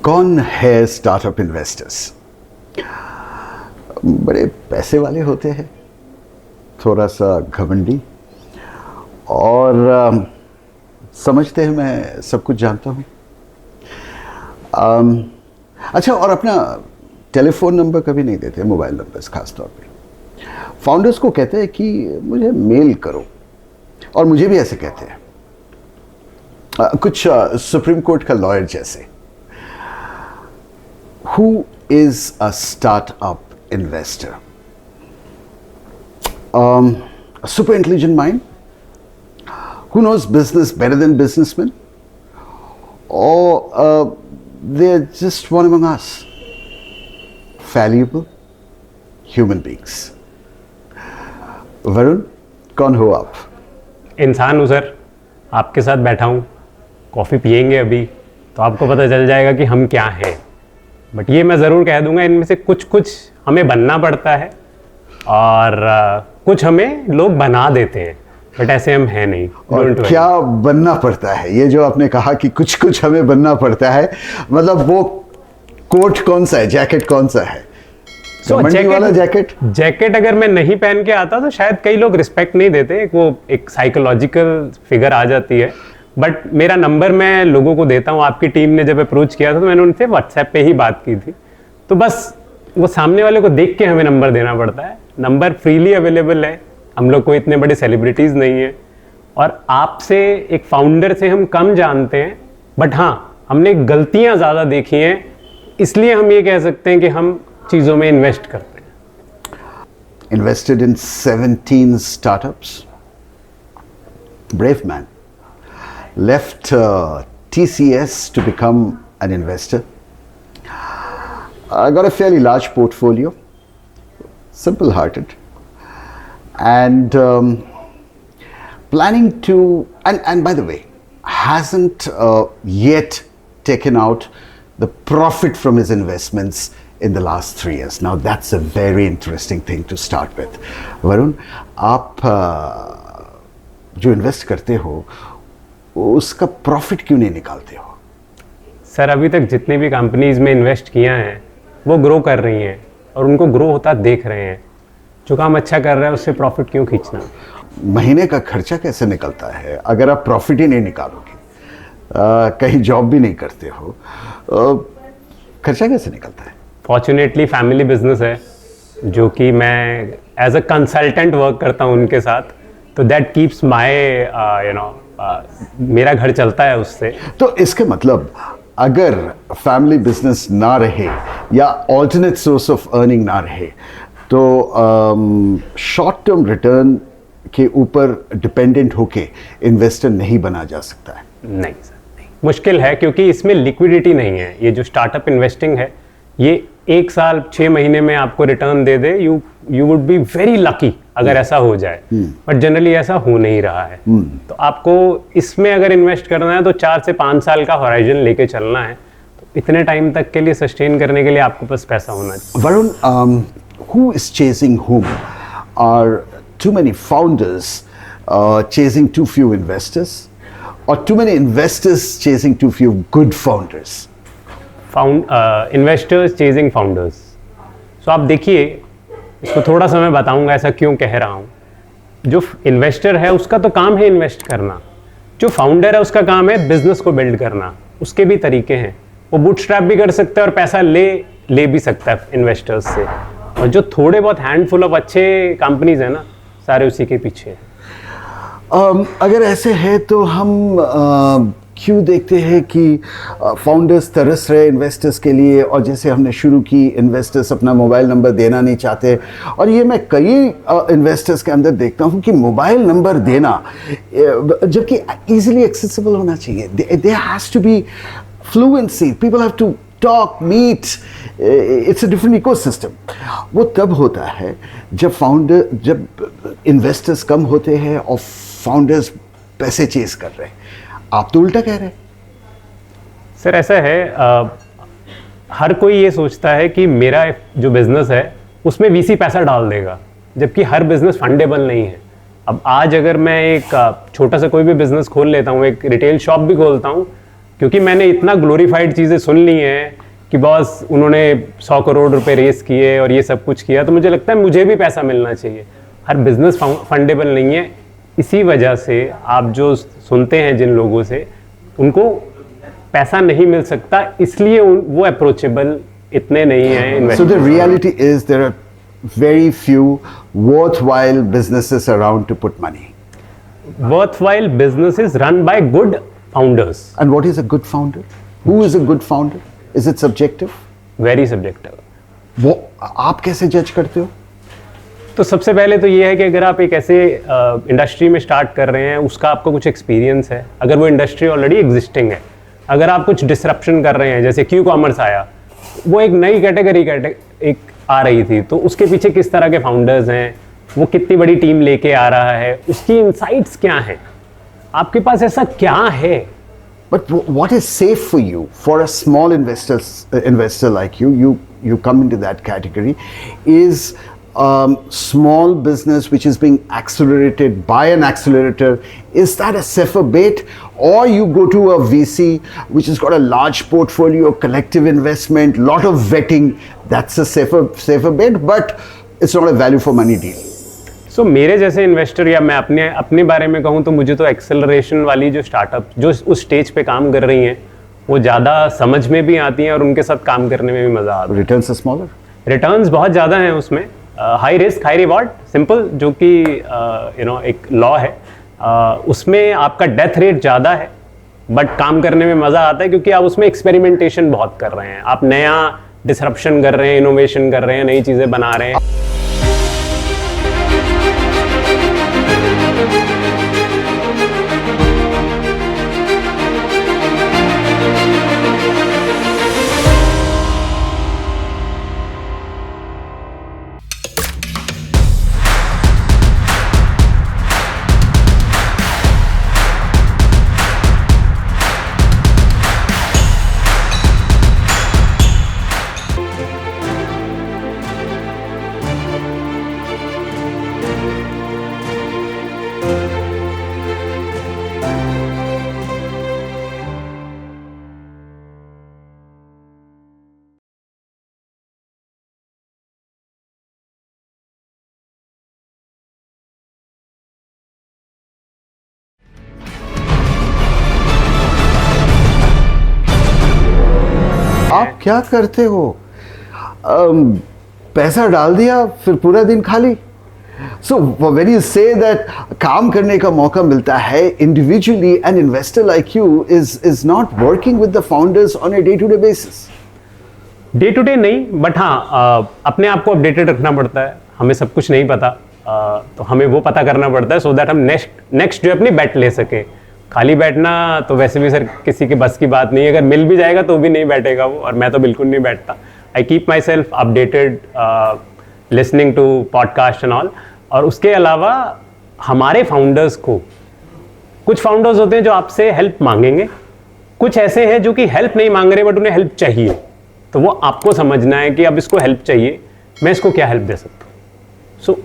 कौन है startup investors? बड़े पैसे वाले होते हैं, थोड़ा सा घमंडी, और समझते हैं मैं सब कुछ जानता हूँ। अच्छा, और अपना टेलीफोन नंबर कभी नहीं देते, मोबाइल नंबर्स खास तौर पे। फाउंडर्स को कहते हैं कि मुझे मेल करो, और मुझे भी ऐसे कहते हैं, कुछ सुप्रीम कोर्ट का लॉयर जैसे। Who is a startup investor? A super intelligent mind who knows business better than businessmen, or they're just one among us, fallible human beings. Varun, कौन हो आप? इंसान हूँ सर, आपके साथ बैठा हूँ, कॉफ़ी पियेंगे अभी तो आपको पता चल जाएगा कि हम क्या हैं। बट ये मैं ज़रूर कह दूंगा, इनमें से कुछ कुछ हमें बनना पड़ता है और कुछ हमें लोग बना देते हैं, बट ऐसे हम हैं नहीं। और क्या बनना पड़ता है? ये जो आपने कहा कि कुछ कुछ हमें बनना पड़ता है, मतलब वो कोट कौन सा है, जैकेट कौन सा है? जैकेट वाला जैकेट अगर मैं नहीं पहन के आता तो शायद कई लोग रिस्पेक्ट नहीं देते, वो एक साइकोलॉजिकल फिगर आ जाती है। बट मेरा नंबर मैं लोगों को देता हूँ। आपकी टीम ने जब अप्रोच किया था तो मैंने उनसे व्हाट्सएप पे ही बात की थी, तो बस वो सामने वाले को देख के हमें नंबर देना पड़ता है। नंबर फ्रीली अवेलेबल है, हम लोग को इतने बड़े सेलिब्रिटीज़ नहीं है, और आपसे एक फाउंडर से हम कम जानते हैं, बट हाँ हमने गलतियाँ ज़्यादा देखी हैं, इसलिए हम ये कह सकते हैं कि हम चीज़ों में इन्वेस्ट करते हैं। Invested in 17 startups. Brave man. Left TCS to become an investor. I got a fairly large portfolio, simple-hearted, and planning to, and by the way, hasn't yet taken out the profit from his investments in the last 3 years. Now that's a very interesting thing to start with. Varun, आप जो invest करते हो उसका profit क्यों नहीं निकालते हो? Sir, अभी तक जितने भी कंपनीज में इन्वेस्ट किया है वो ग्रो कर रही हैं और उनको ग्रो होता देख रहे हैं। जो काम अच्छा कर रहा है उससे प्रॉफिट क्यों खींचना? महीने का खर्चा कैसे निकलता है अगर आप प्रॉफिट ही नहीं निकालोगे? कहीं जॉब भी नहीं करते हो, खर्चा कैसे निकलता है? फॉर्चुनेटली फैमिली बिजनेस है, जो कि मैं एज अ कंसल्टेंट वर्क करता हूँ उनके साथ, तो दैट कीप्स माय मेरा घर चलता है उससे। तो इसके मतलब अगर फैमिली बिजनेस ना रहे या ऑल्टरनेट सोर्स ऑफ अर्निंग ना रहे तो शॉर्ट टर्म रिटर्न के ऊपर डिपेंडेंट होके इन्वेस्टर नहीं बना जा सकता है? नहीं सर, नहीं, मुश्किल है, क्योंकि इसमें लिक्विडिटी नहीं है। ये जो स्टार्टअप इन्वेस्टिंग है, ये 1 साल 6 महीने में आपको return they they, you would be very lucky अगर ऐसा हो जाए, बट जनरली ऐसा हो नहीं रहा है। तो आपको इसमें अगर इन्वेस्ट करना है तो 4 से 5 साल का होराइजन लेके चलना है, तो इतने टाइम तक के लिए सस्टेन करने के लिए आपको पास पैसा होना चाहिए। Varun, who is chasing whom? Are too many founders chasing too few investors, or too many investors chasing too few good founders? Investors chasing founders. So आप देखिए, इसको थोड़ा सा मैं बताऊंगा ऐसा क्यों कह रहा हूँ। जो इन्वेस्टर है उसका तो काम है इन्वेस्ट करना, जो फाउंडर है उसका काम है बिजनेस को बिल्ड करना। उसके भी तरीके हैं, वो बूटस्ट्रैप भी कर सकता है और पैसा ले भी सकता है इन्वेस्टर्स से। और जो थोड़े बहुत हैंडफुल ऑफ अच्छे कंपनीज है ना, सारे उसी के पीछे हैं। अगर ऐसे है तो हम क्यों देखते हैं कि फाउंडर्स तरस रहे इन्वेस्टर्स के लिए, और जैसे हमने शुरू की इन्वेस्टर्स अपना मोबाइल नंबर देना नहीं चाहते, और ये मैं कई इन्वेस्टर्स के अंदर देखता हूँ कि मोबाइल नंबर देना जबकि इजीली एक्सेसिबल होना चाहिए, there has to be fluency, people have to talk, meet, it's a different ecosystem. वो तब होता है जब इन्वेस्टर्स कम होते हैं और फाउंडर्स पैसे चेस कर रहे हैं। आप तो उल्टा कह रहे हैं। सर ऐसा है, हर कोई ये सोचता है कि मेरा जो बिजनेस है उसमें वीसी पैसा डाल देगा, जबकि हर बिजनेस फंडेबल नहीं है। अब आज अगर मैं एक छोटा सा कोई भी बिजनेस खोल लेता हूँ, एक रिटेल शॉप भी खोलता हूँ, क्योंकि मैंने इतना ग्लोरीफाइड चीज़ें सुन ली हैं कि बॉस उन्होंने 100 करोड़ रुपए रेस किए और ये सब कुछ किया, तो मुझे लगता है मुझे भी पैसा मिलना चाहिए। हर बिजनेस फंडेबल नहीं है। इसी वजह से आप जो सुनते हैं जिन लोगों से, उनको पैसा नहीं मिल सकता, इसलिए वो अप्रोचेबल इतने नहीं हैं। So the reality is there are very few worthwhile businesses around to put money. Worthwhile businesses run by good founders. And what is a good founder? Who is a good founder? Is it subjective? Very subjective. वो आप कैसे जज करते हो? तो सबसे पहले तो ये है कि अगर आप एक ऐसे इंडस्ट्री में स्टार्ट कर रहे हैं, उसका आपको कुछ एक्सपीरियंस है, अगर वो इंडस्ट्री ऑलरेडी एग्जिस्टिंग है, अगर आप कुछ डिसरप्शन कर रहे हैं, जैसे क्यू कॉमर्स आया, वो एक नई कैटेगरी एक आ रही थी, तो उसके पीछे किस तरह के फाउंडर्स हैं, वो कितनी बड़ी टीम लेके आ रहा है, उसकी इनसाइट्स क्या हैं, आपके पास ऐसा क्या है। But what is safe for you, for a small investor like you come into that category, is small business which is being accelerated by an accelerator. Is that a safer bet, or you go to a VC which has got a large portfolio, collective investment, lot of vetting? That's a safer bet, but it's not a value for money deal. सो मेरे जैसे investor, या मैं अपने बारे में कहूँ तो मुझे तो एक्सेलरेशन वाली जो स्टार्टअप जो उस स्टेज पे काम कर रही हैं, वो ज़्यादा समझ में भी आती हैं और उनके साथ काम करने में भी मज़ा आता है। Returns are smaller? रिटर्न्स बहुत ज़्यादा हैं उसमें, high risk high reward, simple, जो कि एक लॉ है। उसमें आपका डेथ रेट ज़्यादा है, बट काम करने में मज़ा आता है क्योंकि आप उसमें एक्सपेरिमेंटेशन बहुत कर रहे हैं, आप नया डिसरप्शन कर रहे हैं, इनोवेशन कर रहे हैं, नई चीज़ें बना रहे हैं। आप क्या करते हो? पैसा डाल दिया, फिर पूरा दिन खाली। So when you say that काम करने का मौका मिलता है, individually an investor like you is not working with the founders on a day-to-day basis. Day to day नहीं, बट हाँ, अपने आप को अपडेटेड रखना पड़ता है। हमें सब कुछ नहीं पता, तो हमें वो पता करना पड़ता है सो दैट हम नेक्स्ट जो अपनी बैट ले सके। खाली बैठना तो वैसे भी सर किसी के बस की बात नहीं है, अगर मिल भी जाएगा तो भी नहीं बैठेगा वो, और मैं तो बिल्कुल नहीं बैठता। I keep myself updated, listening to podcast and all. और उसके अलावा हमारे फाउंडर्स को, कुछ फाउंडर्स होते हैं जो आपसे हेल्प मांगेंगे, कुछ ऐसे हैं जो कि हेल्प नहीं मांग रहे बट उन्हें हेल्प चाहिए, तो वो आपको समझना है कि अब इसको हेल्प चाहिए, मैं इसको क्या हेल्प दे सकता हूँ। So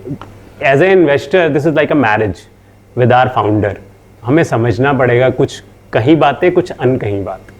as a investor this is like a marriage with our founder. हमें समझना पड़ेगा कुछ कहीं बातें, कुछ अनकहीं बातें।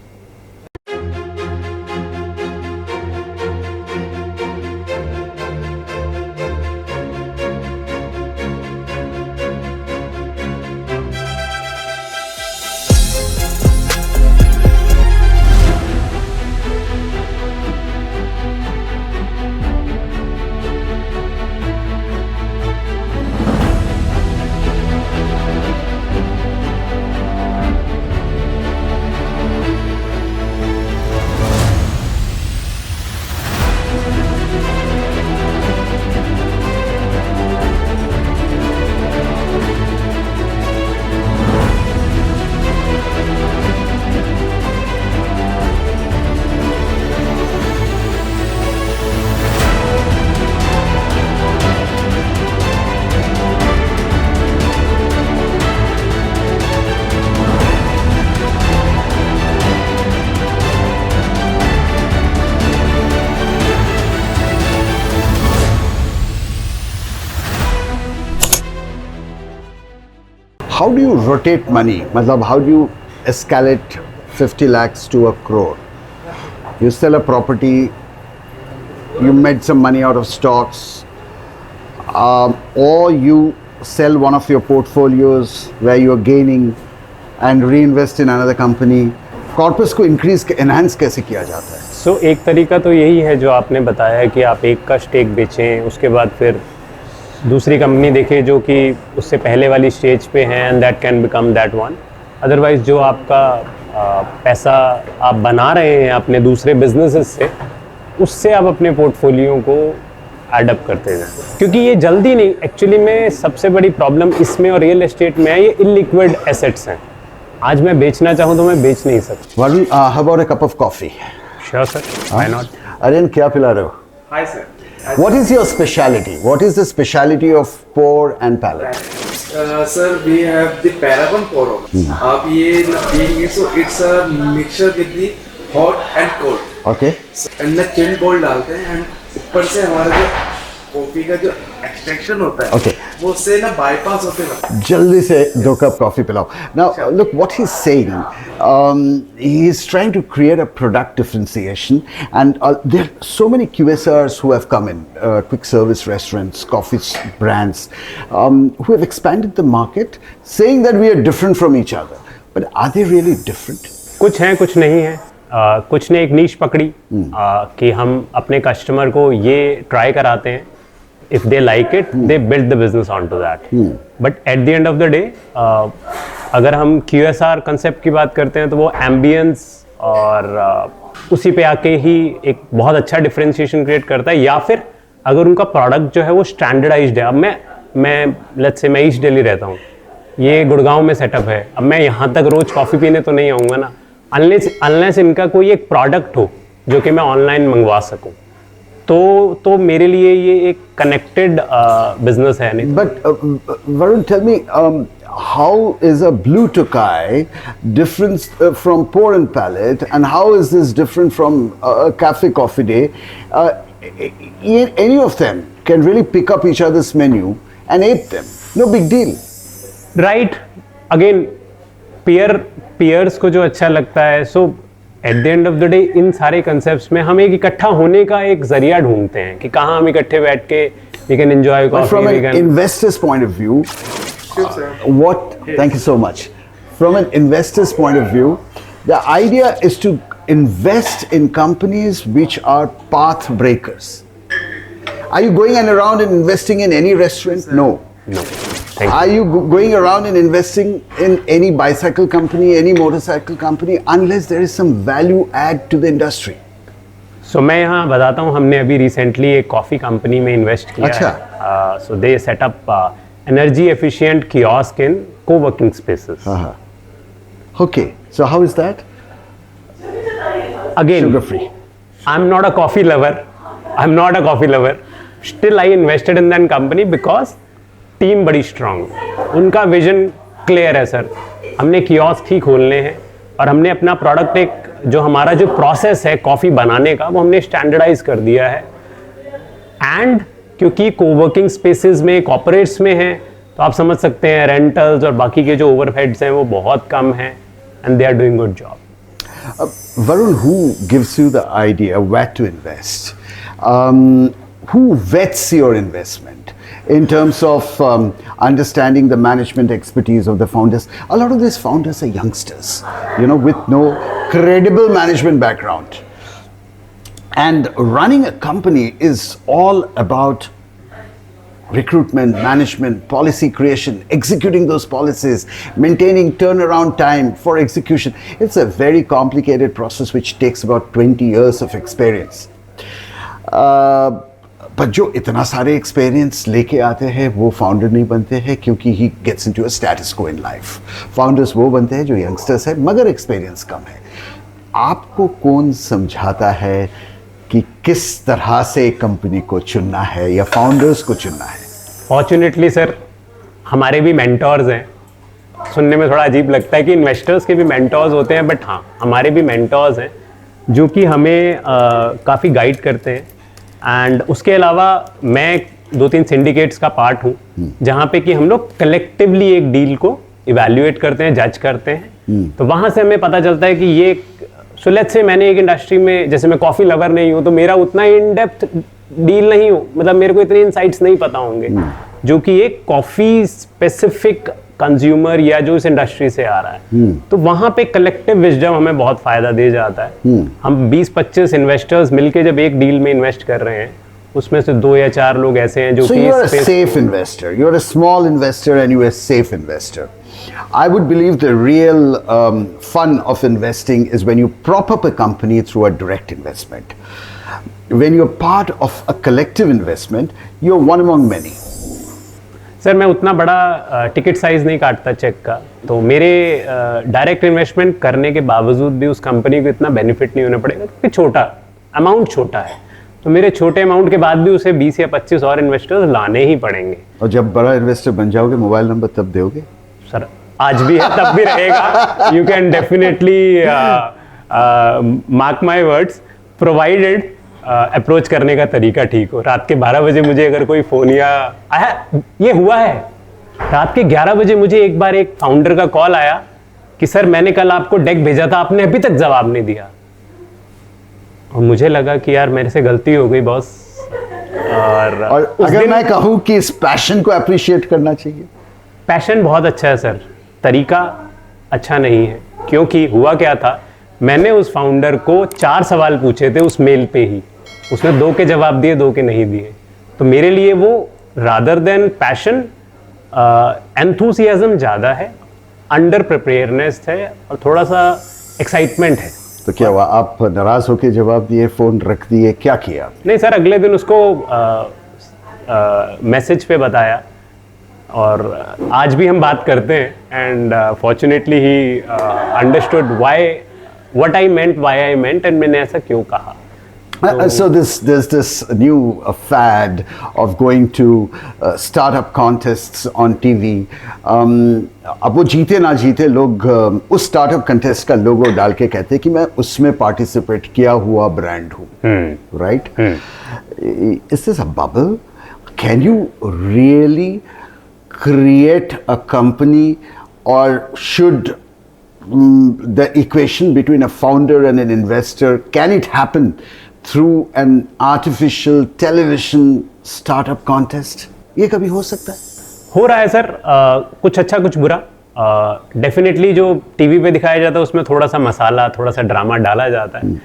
how do you rotate money? मतलब how do you escalate 50 lakhs to a crore? You sell a property, you made some money out of stocks, or you sell one of your portfolios where you are gaining and reinvest in another company. Corpus को enhance कैसे किया जाता है? सो एक तरीका तो यही है जो आपने बताया कि आप एक का स्टेक बेचें, उसके बाद फिर दूसरी कंपनी देखें जो कि उससे पहले वाली स्टेज पे है, and that can become that one. Otherwise जो आपका पैसा आप बना रहे हैं अपने दूसरे बिजनेसेस से, उससे आप अपने पोर्टफोलियो को एडअप करते जाएं. क्योंकि ये जल्दी नहीं, एक्चुअली में सबसे बड़ी प्रॉब्लम इसमें और रियल एस्टेट में है, ये इलिक्विड एसेट्स हैं. आज मैं बेचना चाहूँ तो मैं बेच नहीं सकता. Varun, how about a cup of coffee? Sure sir, why not. Aryan, क्या पिला रहे हो? Hi sir. What is your speciality? What is the speciality of Pour and Palette? Sir, we have the Paragon pour over. आप ये देंगे so it's a mixture with the hot and cold. Okay. And the chilled cold डालते हैं and ऊपर से हमारा जो coffee का जो एक्सट्रैक्शन होता है, Okay. वो उससे ना बाईपास होते हैं. जल्दी से 2 cup coffee पिलाओ. Now, look what he's saying. He's trying to create a product differentiation, and there are so many QSRs who have come in, quick service restaurants, coffee brands, who have expanded the market, saying that we are different from each other. But are they really different? कुछ हैं कुछ नहीं है. कुछ ने एक नीश पकड़ी कि हम अपने कस्टमर को ये ट्राई कराते हैं. If they like it, they build the business onto that. But at the end of the day, अगर हम QSR कंसेप्ट की बात करते हैं तो वो एम्बियंस और उसी पे आके ही एक बहुत अच्छा डिफरेंशिएशन क्रिएट करता है. या फिर अगर उनका प्रोडक्ट जो है वो स्टैंडर्डाइज्ड है. अब मैं लेट्स से मैं ईस्ट दिल्ली रहता हूँ, ये गुड़गांव में सेटअप है. अब मैं यहाँ तक रोज कॉफ़ी पीने तो नहीं आऊँगा ना, अनलेस इनका कोई एक प्रोडक्ट हो जो कि मैं ऑनलाइन मंगवा सकूँ. तो मेरे लिए ये एक कनेक्टेड बिजनेस है. नहीं But Varun, tell me, how is a Blue Tokai different from Pour and Palette, and how is this different from a Cafe Coffee Day? Any of them can really pick up each other's menu and ape them. No big deal. Right. Again peers को जो अच्छा लगता है, so at the end of the day इन सारे concepts में हम एक इकट्ठा होने का एक जरिया ढूंढते हैं कि कहाँ हम इकट्ठे बैठ के we can enjoy But coffee. from we an can investor's point of view, thank you so much. From an investor's point of view, the idea is to invest in companies which are path breakers. Are you going around and investing in any restaurant? No. No thank Are you going around and investing in any bicycle company, any motorcycle company, unless there is some value add to the industry? सो मैं यहाँ बताता हूँ, हमने अभी recently एक coffee company में invest किया अच्छा. है. So they set up energy efficient kiosk in coworking spaces. Okay, so how is that? Again Sugar free. I'm not a coffee lover. I'm not a coffee lover. Still, I invested in that company because team बड़ी strong. उनका vision clear है sir. हमने kiosk ही खोलने हैं और हमने अपना product एक जो हमारा जो प्रोसेस है कॉफ़ी बनाने का वो हमने स्टैंडर्डाइज कर दिया है. एंड क्योंकि कोवर्किंग स्पेसेस में कॉर्पोरेट्स में है तो आप समझ सकते हैं रेंटल्स और बाकी के जो ओवरहेड्स हैं वो बहुत कम हैं, and they are doing good job. Varun, who gives you the idea where to invest? Who vets your investment in terms of understanding the management expertise of the founders? A lot of these founders are youngsters, with no credible management background. And running a company is all about recruitment, management, policy creation, executing those policies, maintaining turnaround time for execution. It's a very complicated process which takes about 20 years of experience. But जो इतना सारे experience लेके आते हैं वो founder नहीं बनते हैं क्योंकि he gets into a status quo in life. Founders वो बनते हैं जो यंगस्टर्स है मगर एक्सपीरियंस कम है. आपको कौन समझाता है कि किस तरह से कंपनी को चुनना है या फाउंडर्स को चुनना है? फॉर्चुनेटली सर हमारे भी मेंटोर्स हैं. सुनने में थोड़ा अजीब लगता है कि इन्वेस्टर्स के भी मेंटोर्स होते हैं, बट हाँ हमारे भी मेंटोर्स हैं जो कि हमें काफ़ी गाइड करते हैं. एंड उसके अलावा मैं 2-3 सिंडिकेट्स का पार्ट हूँ जहाँ पे कि हम लोग कलेक्टिवली एक डील को इवैल्यूएट करते हैं, जज करते हैं, तो वहां से हमें पता चलता है कि ये, सो लेट्स से मैंने एक इंडस्ट्री में, जैसे मैं कॉफी लवर नहीं हूं तो मेरा उतना इन डेप्थ डील नहीं हो, मतलब मेरे को इतने इनसाइट्स नहीं पता होंगे जो कि एक कॉफी स्पेसिफिक कंज्यूमर या जो इस इंडस्ट्री से आ रहा है, तो वहां पे कलेक्टिव विजडम हमें बहुत फायदा दे जाता है। हम 20-25 इन्वेस्टर्स मिलके जब एक डील में इन्वेस्ट कर रहे हैं, उसमें से 2 या 4 लोग ऐसे हैं जो So कि you're a इस space- safe investor. You're a small investor and you're a safe investor. I would believe the real fun of investing is when you prop up a company through a direct investment. When you're part of a collective investment, you're one among many. Sir मैं उतना बड़ा ticket size नहीं काटता check का, तो मेरे direct investment करने के बावजूद भी उस कंपनी को इतना बेनिफिट नहीं होना पड़ेगा क्योंकि छोटा अमाउंट छोटा है, तो मेरे छोटे अमाउंट के बाद भी उसे 20 या 25 और इन्वेस्टर्स लाने ही पड़ेंगे। और जब बड़ा इन्वेस्टर बन जाओगे, मोबाइल नंबर तब दोगे? सर आज भी है, तब भी रहेगा। You can definitely mark my words, provided approach करने का तरीका ठीक हो। रात के 12 बजे मुझे अगर कोई फोन या आया, ये हुआ है, रात के 11 बजे मुझे एक बार एक फाउंडर का कॉल आया कि सर मैंने कल आपको डेक भेजा था, आपने अभी तक जवाब नहीं दिया। और मुझे लगा कि यार मेरे से गलती हो गई बॉस। और अगर मैं कहूं कि इस पैशन को अप्रिशिएट करना चाहिए? पैशन बहुत अच्छा है सर, तरीका अच्छा नहीं है। क्योंकि हुआ क्या था, मैंने उस फाउंडर को 4 सवाल पूछे थे उस मेल पे ही, उसने 2 के जवाब दिए, 2 के नहीं दिए। तो मेरे लिए वो रादर देन पैशन एंथुसियाज्म ज़्यादा है, अंडर प्रिपेयरनेस है और थोड़ा सा एक्साइटमेंट है। तो क्या हुआ, आप नाराज होकर जवाब दिए, फोन रख दिए, क्या किया? नहीं सर, अगले दिन उसको मैसेज पे बताया और आज भी हम बात करते हैं and fortunately he understood what I meant, why I meant and मैंने ऐसा क्यों कहा। So there's this new fad of going to startup contests on TV. अब वो जीते ना जीते, लोग उस स्टार्टअप कंटेस्ट का लोगो डाल के कहते हैं कि मैं उसमें पार्टिसिपेट किया हुआ ब्रांड हूँ, right? Is this a bubble? Can you really create a company, or should the equation between a founder and an investor, can it happen through an artificial television startup contest? ये कभी हो सकता है? हो रहा है sir, कुछ अच्छा कुछ बुरा। डेफिनेटली जो टीवी पे दिखाया जाता है उसमें थोड़ा सा मसाला, थोड़ा सा ड्रामा डाला जाता है।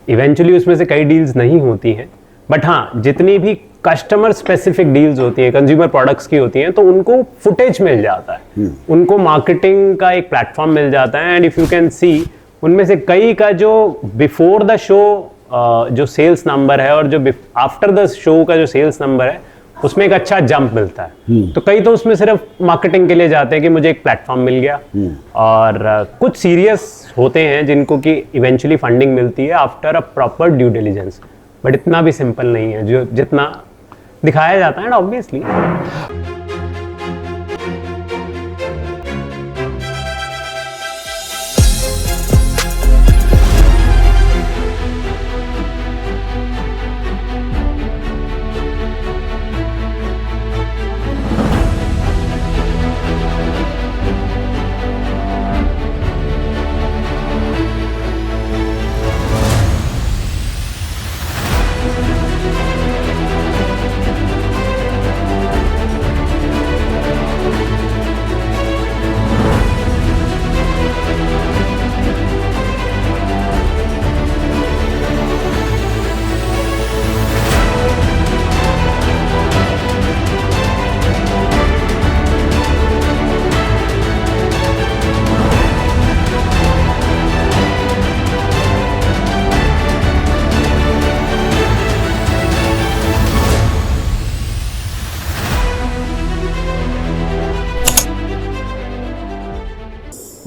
इवेंचुअली उसमें से कई डील्स नहीं होती हैं, बट हाँ जितनी भी कस्टमर स्पेसिफिक डील्स होती हैं, कंज्यूमर प्रोडक्ट्स की होती हैं, तो उनको फुटेज मिल जाता है, उनको मार्केटिंग का एक प्लेटफॉर्म मिल जाता है। And if you can see, उनमें से कई का जो बिफोर द शो जो सेल्स नंबर है और जो आफ्टर द शो का जो सेल्स नंबर है, उसमें एक अच्छा जंप मिलता है। तो कई तो उसमें सिर्फ मार्केटिंग के लिए जाते हैं कि मुझे एक प्लेटफॉर्म मिल गया, और कुछ सीरियस होते हैं जिनको कि इवेंचुअली फंडिंग मिलती है after a proper due diligence, but इतना भी सिंपल नहीं है जो जितना दिखाया जाता है obviously.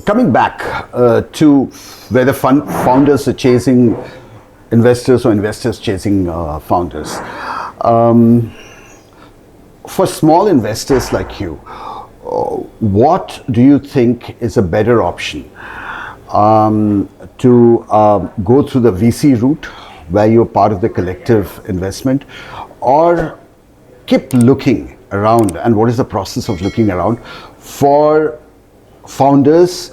Coming back to where the founders are chasing investors or investors chasing founders. For small investors like you, what do you think is a better option? To go through the VC route where you're part of the collective investment, or keep looking around, and what is the process of looking around for founders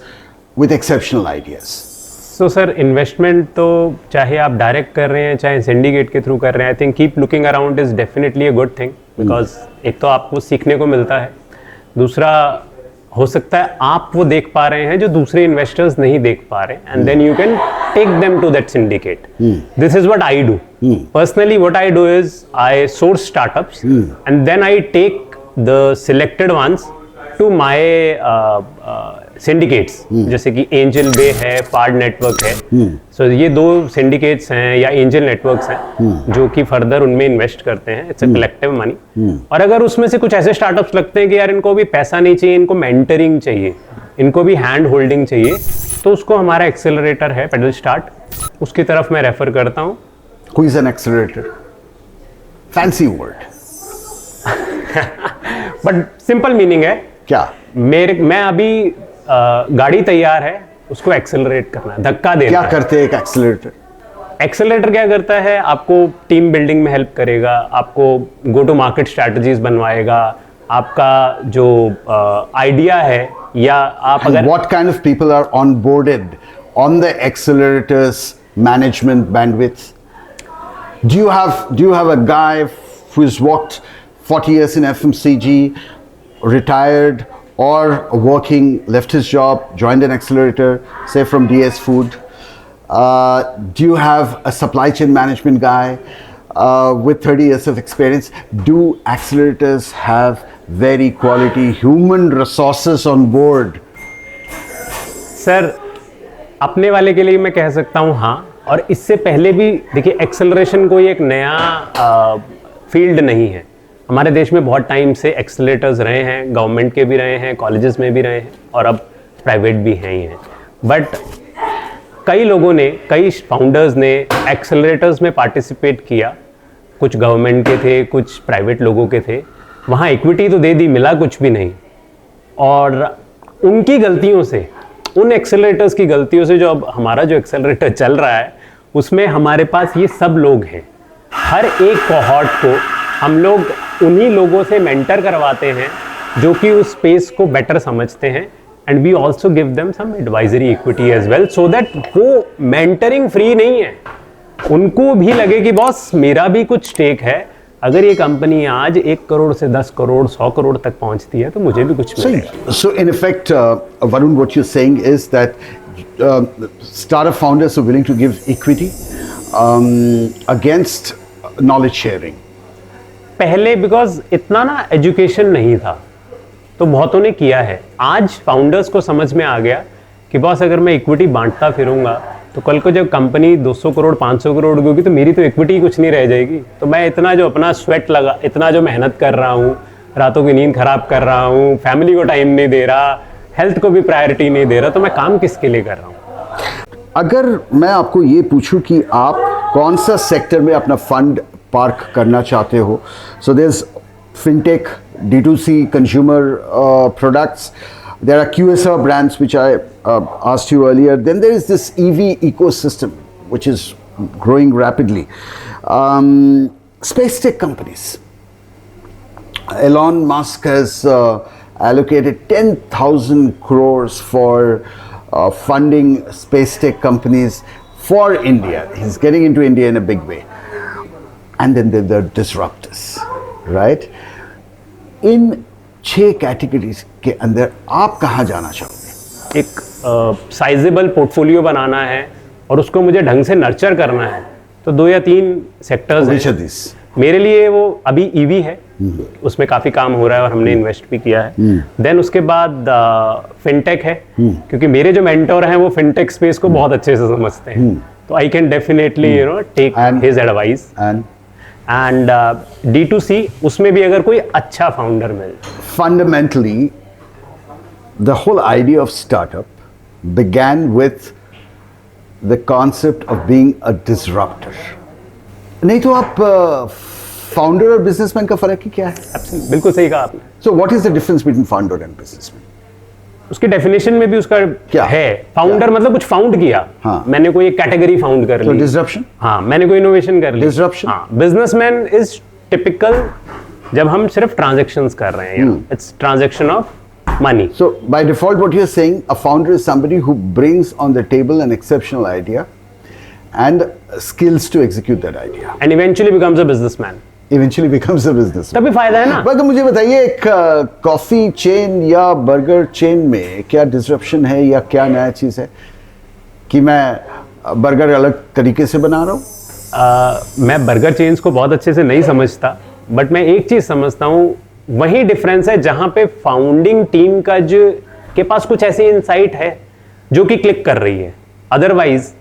with exceptional ideas? So sir investment तो चाहे आप direct कर रहे हैं चाहे syndicate के through कर रहे हैं, I think keep looking around is definitely a good thing, because एक तो आपको सीखने को मिलता है, दूसरा हो सकता है आप वो देख पा रहे हैं जो दूसरे इन्वेस्टर्स नहीं देख पा रहे, and then you can take them to that syndicate. This is what I do personally. What I do is I source startups and then I take the selected ones to my syndicates, जैसे कि angel बे है, फार्ड network है. सो ये 2 syndicates हैं या angel networks हैं जो कि फर्दर उनमें इन्वेस्ट करते हैं. It's a collective money. और अगर उसमें से कुछ ऐसे स्टार्टअप्स लगते हैं कि यार इनको भी पैसा नहीं चाहिए, इनको मेंटरिंग चाहिए, इनको भी हैंड होल्डिंग चाहिए, तो उसको हमारा एक्सेलरेटर है पेडल स्टार्ट, उसकी तरफ मैं रेफर करता हूँ. Who is an accelerator? Fancy word. But simple meaning है, क्या? मैं अभी गाड़ी तैयार है, उसको एक्सेलरेट करना है, धक्का देना क्या है. करते हैं एक एक्सेलरेटर? एक्सेलरेटर क्या करता है, आपको टीम बिल्डिंग में हेल्प करेगा, आपको गो टू मार्केट स्ट्रैटेजीज बनवाएगा, आपका जो आइडिया है या आप And अगर what kind of people are onboarded on the accelerator's management bandwidth? Do you have a guy who's worked 40 years in FMCG, retired, or working, left his job, joined an accelerator, say from DS Food? Do you have a supply chain management guy with 30 years of experience? Do accelerators have very quality human resources on board? Sir अपने वाले के लिए मैं कह सकता हूँ हाँ. और इससे पहले भी देखिए, एक्सेलरेशन कोई एक नया फील्ड नहीं है. हमारे देश में बहुत टाइम से एक्सेलरेटर्स रहे हैं, गवर्नमेंट के भी रहे हैं, कॉलेजेस में भी रहे हैं, और अब प्राइवेट भी हैं ही हैं. बट कई लोगों ने, कई फाउंडर्स ने एक्सेलरेटर्स में पार्टिसिपेट किया. कुछ गवर्नमेंट के थे, कुछ प्राइवेट लोगों के थे. वहाँ इक्विटी तो दे दी, मिला कुछ भी नहीं. और उनकी गलतियों से, उन एक्सेलरेटर्स की गलतियों से, जो अब हमारा जो एक्सेलरेटर चल रहा है उसमें हमारे पास ये सब लोग हैं. हर एक कोहॉर्ट को हम लोग उन्हीं लोगों से मेंटर करवाते हैं जो कि उस स्पेस को बेटर समझते हैं, and we also give them some advisory equity as well, so that वो मेंटरिंग फ्री नहीं है. उनको भी लगे कि बॉस मेरा भी कुछ स्टेक है. अगर ये कंपनी आज 1 करोड़ से 10 करोड़ 100 करोड़ तक पहुंचती है तो मुझे भी कुछ मिलेगा. So in effect, Varun, what you're saying is that startup founders are willing to give equity against knowledge sharing. पहले बिकॉज इतना ना एजुकेशन नहीं था, तो बहुतों ने किया है. आज फाउंडर्स को समझ में आ गया कि बॉस अगर मैं इक्विटी बांटता फिरूंगा तो कल को जब कंपनी 200 करोड़ 500 करोड़ होगी तो मेरी तो इक्विटी कुछ नहीं रह जाएगी. तो मैं इतना जो अपना स्वेट लगा, इतना जो मेहनत कर रहा हूँ, रातों की नींद खराब कर रहा हूँ, फैमिली को टाइम नहीं दे रहा, हेल्थ को भी प्रायोरिटी नहीं दे रहा, तो मैं काम किसके लिए कर रहा हूँ. अगर मैं आपको ये पूछूं कि आप कौन सा सेक्टर में अपना फंड पार्क करना चाहते हो, so there is fintech, D2C consumer products. There are QSR brands which I asked you earlier. Then there is this EV ecosystem which is growing rapidly. Space tech companies. Elon Musk has allocated 10,000 crores for funding space tech companies for India. He's getting into India in a big way. And then there are the disruptors, right? In 6 categories के अंदर आप कहाँ जाना चाहोगे? एक sizeable portfolio बनाना है और उसको मुझे ढंग से नर्चर करना है, तो 2 या 3 सेक्टर्स हैं. मेरे लिए वो अभी ईवी है, उसमें काफ़ी काम हो रहा है और हमने इन्वेस्ट भी किया है. देन उसके बाद फिनटेक है, क्योंकि मेरे जो मेंटोर हैं वो फिनटेक स्पेस को बहुत अच्छे से समझते हैं, तो I can definitely take his advice. And D2C, उसमें भी अगर कोई अच्छा फाउंडर मिल. Fundamentally the whole idea of startup began with the concept of being a disruptor. नहीं तो आप फाउंडर और बिजनेसमैन का फर्क ही क्या है? बिल्कुल सही कहा आपने. So what is the difference between founder and businessman? उसके डेफिनेशन में भी उसका क्या है. फाउंडर मतलब कुछ फाउंड किया. हाँ. मैंने कोई एक कैटेगरी फाउंड कर ली. तो डिसरप्शन. हाँ, मैंने कोई इनोवेशन कर ली. डिसरप्शन. हाँ. बिजनेसमैन इज टिपिकल जब हम सिर्फ ट्रांजैक्शंस कर रहे हैं. It's transaction of money. So by default, what you're saying, a founder is somebody who brings on the table an exceptional idea and skills to execute that idea. And eventually becomes a businessman. Eventually becomes a businessman. तभी फायदा है ना. बाकी मुझे बताइए, एक coffee chain या burger chain में क्या डिसरप्शन है या क्या नया चीज़ है कि मैं बर्गर अलग तरीके से बना रहा हूँ? मैं बर्गर चेन्स को बहुत अच्छे से नहीं समझता, बट मैं एक चीज समझता हूँ, वही डिफरेंस है जहां पे फाउंडिंग टीम का जो के पास कुछ ऐसी इंसाइट है जो कि क्लिक कर रही है. अदरवाइज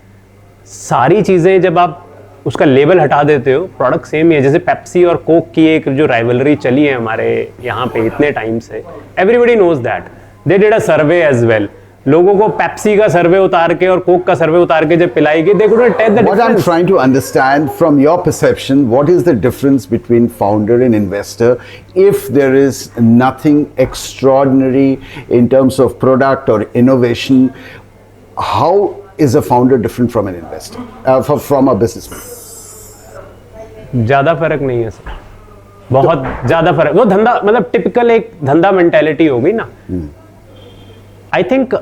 सारी चीजें जब आप उसका लेबल हटा देते हो, प्रोडक्ट सेम ही है. जैसे पेप्सी और कोक की एक जो राइवलरी चली है हमारे यहाँ पे इतने टाइम से, everybody knows that. They did a survey as well. लोगों को पेप्सी का सर्वे उतार के और कोक का सर्वे उतार के जब पिलाई गई, they couldn't tell the What I'm difference. trying to understand from your perception, what is the difference between founder and investor if there is nothing extraordinary in terms of product or innovation? How is a founder different from an investor, from a businessman? ज्यादा फर्क नहीं है sir, बहुत ज्यादा फर्क. वो धंधा मतलब टिपिकल एक धंधा मेंटेलिटी होगी ना. आई थिंक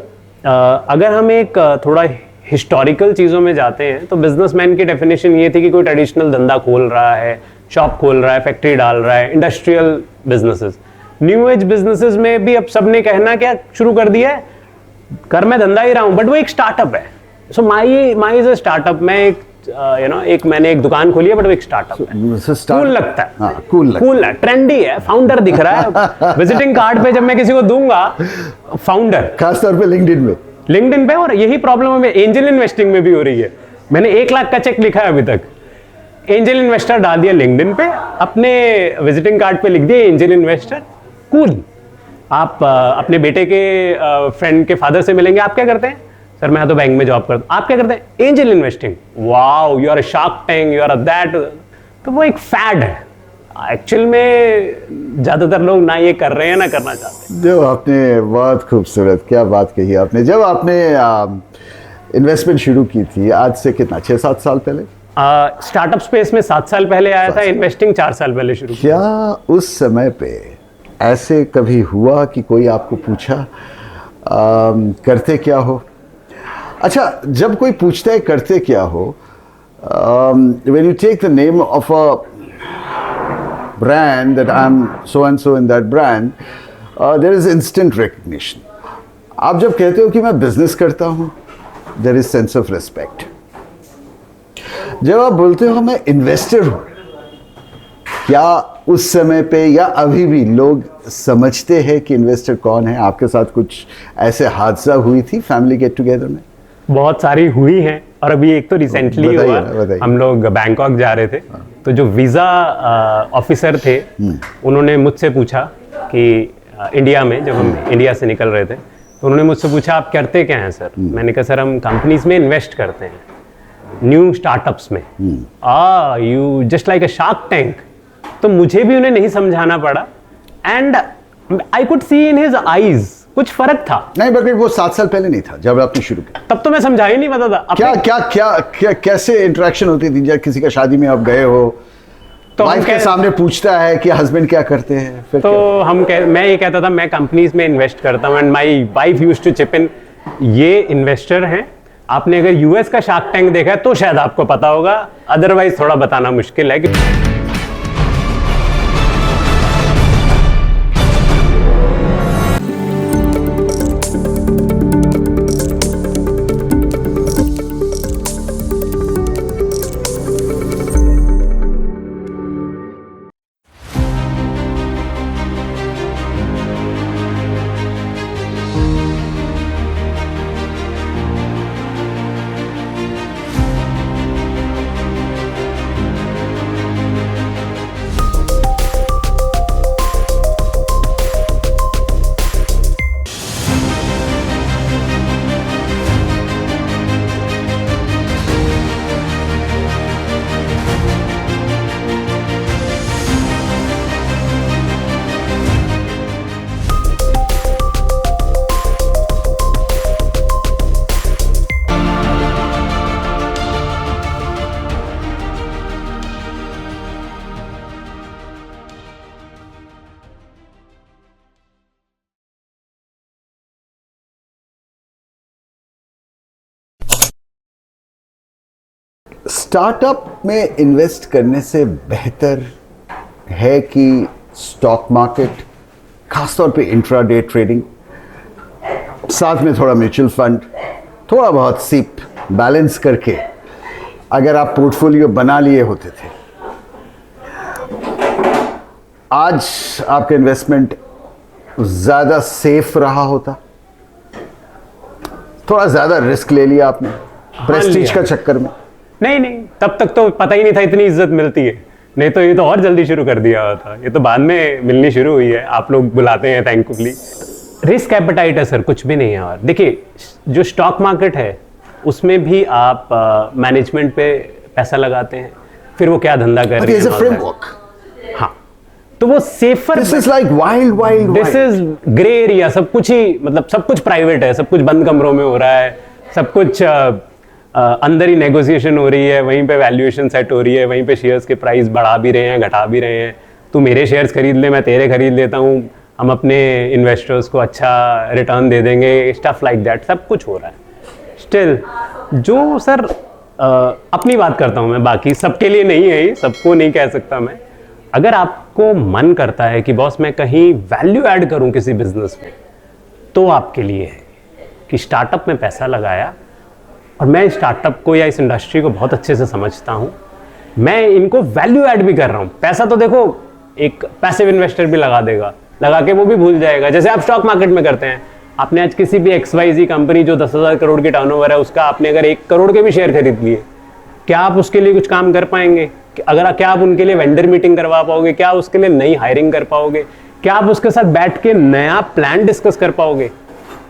अगर हम एक थोड़ा हिस्टोरिकल चीज़ों में जाते हैं तो बिजनेसमैन की डेफिनेशन ये थी कि कोई ट्रेडिशनल धंधा खोल रहा है, शॉप खोल रहा है, फैक्ट्री डाल रहा है, industrial businesses. New age businesses में भी अब सबने कहना क्या शुरू कर दिया है, कर मैं धंधा ही रहा हूँ, बट वो एक स्टार्टअप है. सो माई इज अ स्टार्टअप. मैं एक मैंने एक दुकान खोली है, बट वो एक स्टार्टअप है. कूल लगता है. हाँ, कूल है, ट्रेंडी है, फाउंडर दिख रहा है. विजिटिंग कार्ड पे जब मैं किसी को दूंगा फाउंडर, खासतौर पे लिंक्डइन पे. और यही प्रॉब्लम हमें एंजल इन्वेस्टिंग में भी हो रही है. मैंने 1 लाख का चेक लिखा है अभी तक, एंजल इन्वेस्टर डाल दिया लिंक्डइन पे, अपने विजिटिंग कार्ड पे लिख दिया एंजल इन्वेस्टर. कूल. आप अपने बेटे के फ्रेंड के फादर से मिलेंगे, आप क्या करते हैं? सर मैं तो बैंक में जॉब करता हूं. आप क्या करते हैं? Angel investing. Wow, you are a Shark Tank, you are a that. तो वो एक फैड है. एक्चुअल में ज्यादातर लोग ना ये कर रहे हैं ना करना चाहते हैं. जो आपने बहुत खूबसूरत क्या बात कही आपने, जब आपने इन्वेस्टमेंट शुरू की थी आज से कितना 6-7 साल पहले? स्टार्टअप स्पेस में 7 साल पहले आया था, इन्वेस्टिंग 4 साल पहले शुरू किया. क्या उस समय पे ऐसे कभी हुआ कि कोई आपको पूछा करते क्या हो? अच्छा, जब कोई पूछता है करते क्या हो, when you take the name of a brand that I'm so and so in that brand, there is instant recognition. आप जब कहते हो कि मैं बिजनेस करता हूँ, there is sense of respect. जब आप बोलते हो मैं इन्वेस्टर हूँ, क्या उस समय पे या अभी भी लोग समझते हैं कि इन्वेस्टर कौन है? आपके साथ कुछ ऐसे हादसा हुई थी फैमिली गेट टुगेदर में? बहुत सारी हुई हैं, और अभी एक तो रिसेंटली हुआ. हम लोग बैंकॉक जा रहे थे, तो जो वीज़ा ऑफिसर थे उन्होंने मुझसे पूछा कि इंडिया में जब हम इंडिया से निकल रहे थे, तो उन्होंने मुझसे पूछा आप करते क्या हैं सर? मैंने कहा सर हम कंपनीज में इन्वेस्ट करते हैं, न्यू स्टार्टअप्स में. You just like a Shark tank. तो मुझे भी उन्हें नहीं समझाना पड़ा, and I could see in his eyes कुछ फर्क था. नहीं, बट वो 7 साल पहले नहीं था जब आपने शुरू किया. तब तो मैं समझा ही नहीं पाता था. क्या क्या क्या क्या कैसे इंटरेक्शन होती थी जब किसी का शादी में आप गए हो, तो वाइफ के सामने पूछता है कि हस्बैंड क्या करते हैं, फिर तो मैं ये कहता था मैं कंपनीज में इन्वेस्ट करता हूँ, and my wife used to chip in. ये इन्वेस्टर हैं, आपने अगर यूएस का शार्क टैंक देखा है तो शायद आपको पता होगा, अदरवाइज थोड़ा बताना मुश्किल है कि स्टार्टअप में इन्वेस्ट करने से बेहतर है कि स्टॉक मार्केट, खासतौर पे इंट्राडे ट्रेडिंग, साथ में थोड़ा म्यूचुअल फंड, थोड़ा बहुत सिप बैलेंस करके अगर आप पोर्टफोलियो बना लिए होते थे, आज आपका इन्वेस्टमेंट ज़्यादा सेफ रहा होता? थोड़ा ज़्यादा रिस्क ले लिया आपने प्रेस्टीज लिया। का चक्कर में। नहीं, तब तक तो पता ही नहीं था इतनी इज्जत मिलती है। नहीं तो ये तो और जल्दी शुरू कर दिया होता। ये तो बाद में मिलनी शुरू हुई है, आप लोग बुलाते हैं थैंकफुली। रिस्क एपेटाइट है सर, कुछ भी नहीं है। और देखिए, जो स्टॉक मार्केट है उसमें भी आप मैनेजमेंट पे पैसा लगाते हैं, फिर वो क्या धंधा कर रहे हैं। फ्रेमवर्क, हाँ, तो वो safer. This is like wild this is grey area. सब कुछ ही, मतलब सब कुछ प्राइवेट है, सब कुछ बंद कमरों में हो रहा है, सब कुछ अंदर ही नेगोशिएशन हो रही है, वहीं पे वैल्यूएशन सेट हो रही है, वहीं पे शेयर्स के प्राइस बढ़ा भी रहे हैं, घटा भी रहे हैं। तू मेरे शेयर्स खरीद ले, मैं तेरे खरीद लेता हूँ, हम अपने इन्वेस्टर्स को अच्छा रिटर्न दे देंगे, स्टफ लाइक दैट, सब कुछ हो रहा है। स्टिल जो सर अपनी बात करता हूँ मैं, बाकी सबके लिए नहीं है ये, सबको नहीं कह सकता मैं। अगर आपको मन करता है कि बॉस मैं कहीं वैल्यू ऐड करूँ किसी बिजनेस में, तो आपके लिए है कि स्टार्टअप में पैसा लगाया। और मैं स्टार्टअप को या इस इंडस्ट्री को बहुत अच्छे से समझता हूँ, मैं इनको वैल्यू ऐड भी कर रहा हूँ। पैसा तो देखो एक पैसिव इन्वेस्टर भी लगा देगा, लगा के वो भी भूल जाएगा, जैसे आप स्टॉक मार्केट में करते हैं। आपने आज किसी भी XYZ कंपनी जो 10,000 करोड़ की टर्नओवर है, उसका आपने अगर 1 करोड़ के भी शेयर खरीद लिए, क्या आप उसके लिए कुछ काम कर पाएंगे? अगर क्या आप उनके लिए वेंडर मीटिंग करवा पाओगे? क्या उसके लिए नई हायरिंग कर पाओगे? क्या आप उसके साथ बैठ के नया प्लान डिस्कस कर पाओगे?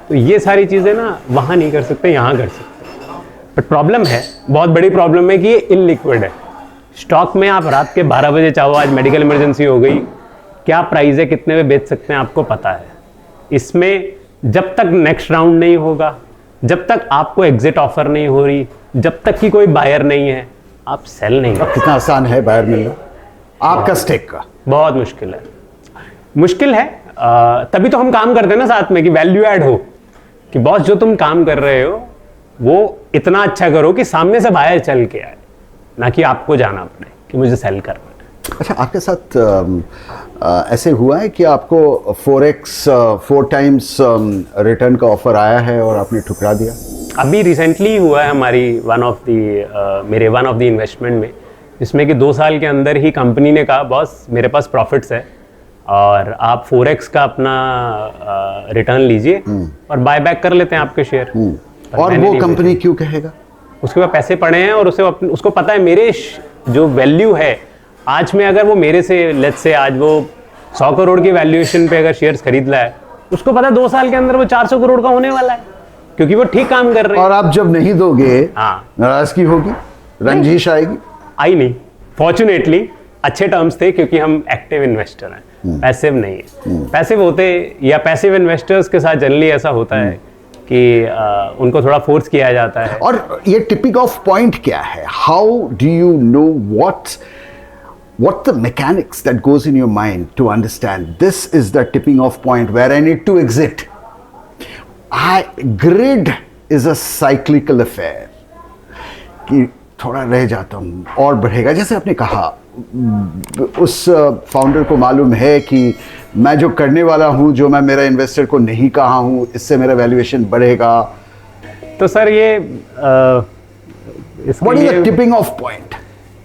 तो ये सारी चीज़ें ना वहाँ नहीं कर सकते, यहाँ कर सकते। बट प्रॉब्लम है, बहुत बड़ी प्रॉब्लम है कि ये इनलिक्विड है। स्टॉक में आप रात के 12 बजे चाहो आज मेडिकल इमरजेंसी हो गई, क्या प्राइस है, कितने में बेच सकते हैं, आपको पता है। इसमें जब तक नेक्स्ट राउंड नहीं होगा, जब तक आपको एग्जिट ऑफर नहीं हो रही, जब तक कि कोई बायर नहीं है, आप सेल नहीं कर। कितना आसान है बायर मिलना आपका स्टेक का? बहुत मुश्किल है, मुश्किल है। तभी तो हम काम करते हैं ना साथ में, कि वैल्यू ऐड हो, कि बॉस जो तुम काम कर रहे हो वो इतना अच्छा करो कि सामने से बायर चल के आए, ना कि आपको जाना पड़े कि मुझे सेल करना है। अच्छा, आपके साथ ऐसे हुआ है कि आपको 4x 4 टाइम्स रिटर्न का ऑफर आया है और आपने ठुकरा दिया? अभी रिसेंटली हुआ है हमारी मेरे वन ऑफ द इन्वेस्टमेंट में, जिसमें कि 2 साल के अंदर ही कंपनी ने कहा बॉस मेरे पास प्रॉफिट्स है और आप 4x का अपना रिटर्न लीजिए और बाय बैक कर लेते हैं आपके शेयर। और वो कंपनी क्यों कहेगा? उसके पास पैसे पड़े हैं और उसको पता है मेरे जो वैल्यू है आज में, अगर वो मेरे से लेट्स से आज वो 100 करोड़ की वैल्यूएशन पे अगर शेयर्स खरीद रहा है, उसको पता है 2 साल के अंदर वो 400 करोड़ का होने वाला है, क्योंकि वो ठीक काम कर रहे हैं। और आप जब नहीं दोगे, हाँ, नाराजगी होगी, रंजिश आएगी? आई नहीं, फॉर्चुनेटली अच्छे टर्म्स थे, क्योंकि हम एक्टिव इन्वेस्टर हैं, पैसिव नहीं है। पैसिव होते या पैसिव इन्वेस्टर्स के साथ जनरली ऐसा होता है कि उनको थोड़ा फोर्स किया जाता है। और ये टिपिंग ऑफ पॉइंट क्या है? How do you know what the mechanics that goes in your mind to understand this is the tipping off point where I need to exit? Grid is a cyclical affair कि थोड़ा रह जाता हूँ और बढ़ेगा। जैसे आपने कहा, उस फाउंडर को मालूम है कि मैं जो करने वाला हूँ, जो मैं मेरा इन्वेस्टर को नहीं कहा हूँ, इससे मेरा वैल्यूएशन बढ़ेगा। तो सर ये what is the tipping of point?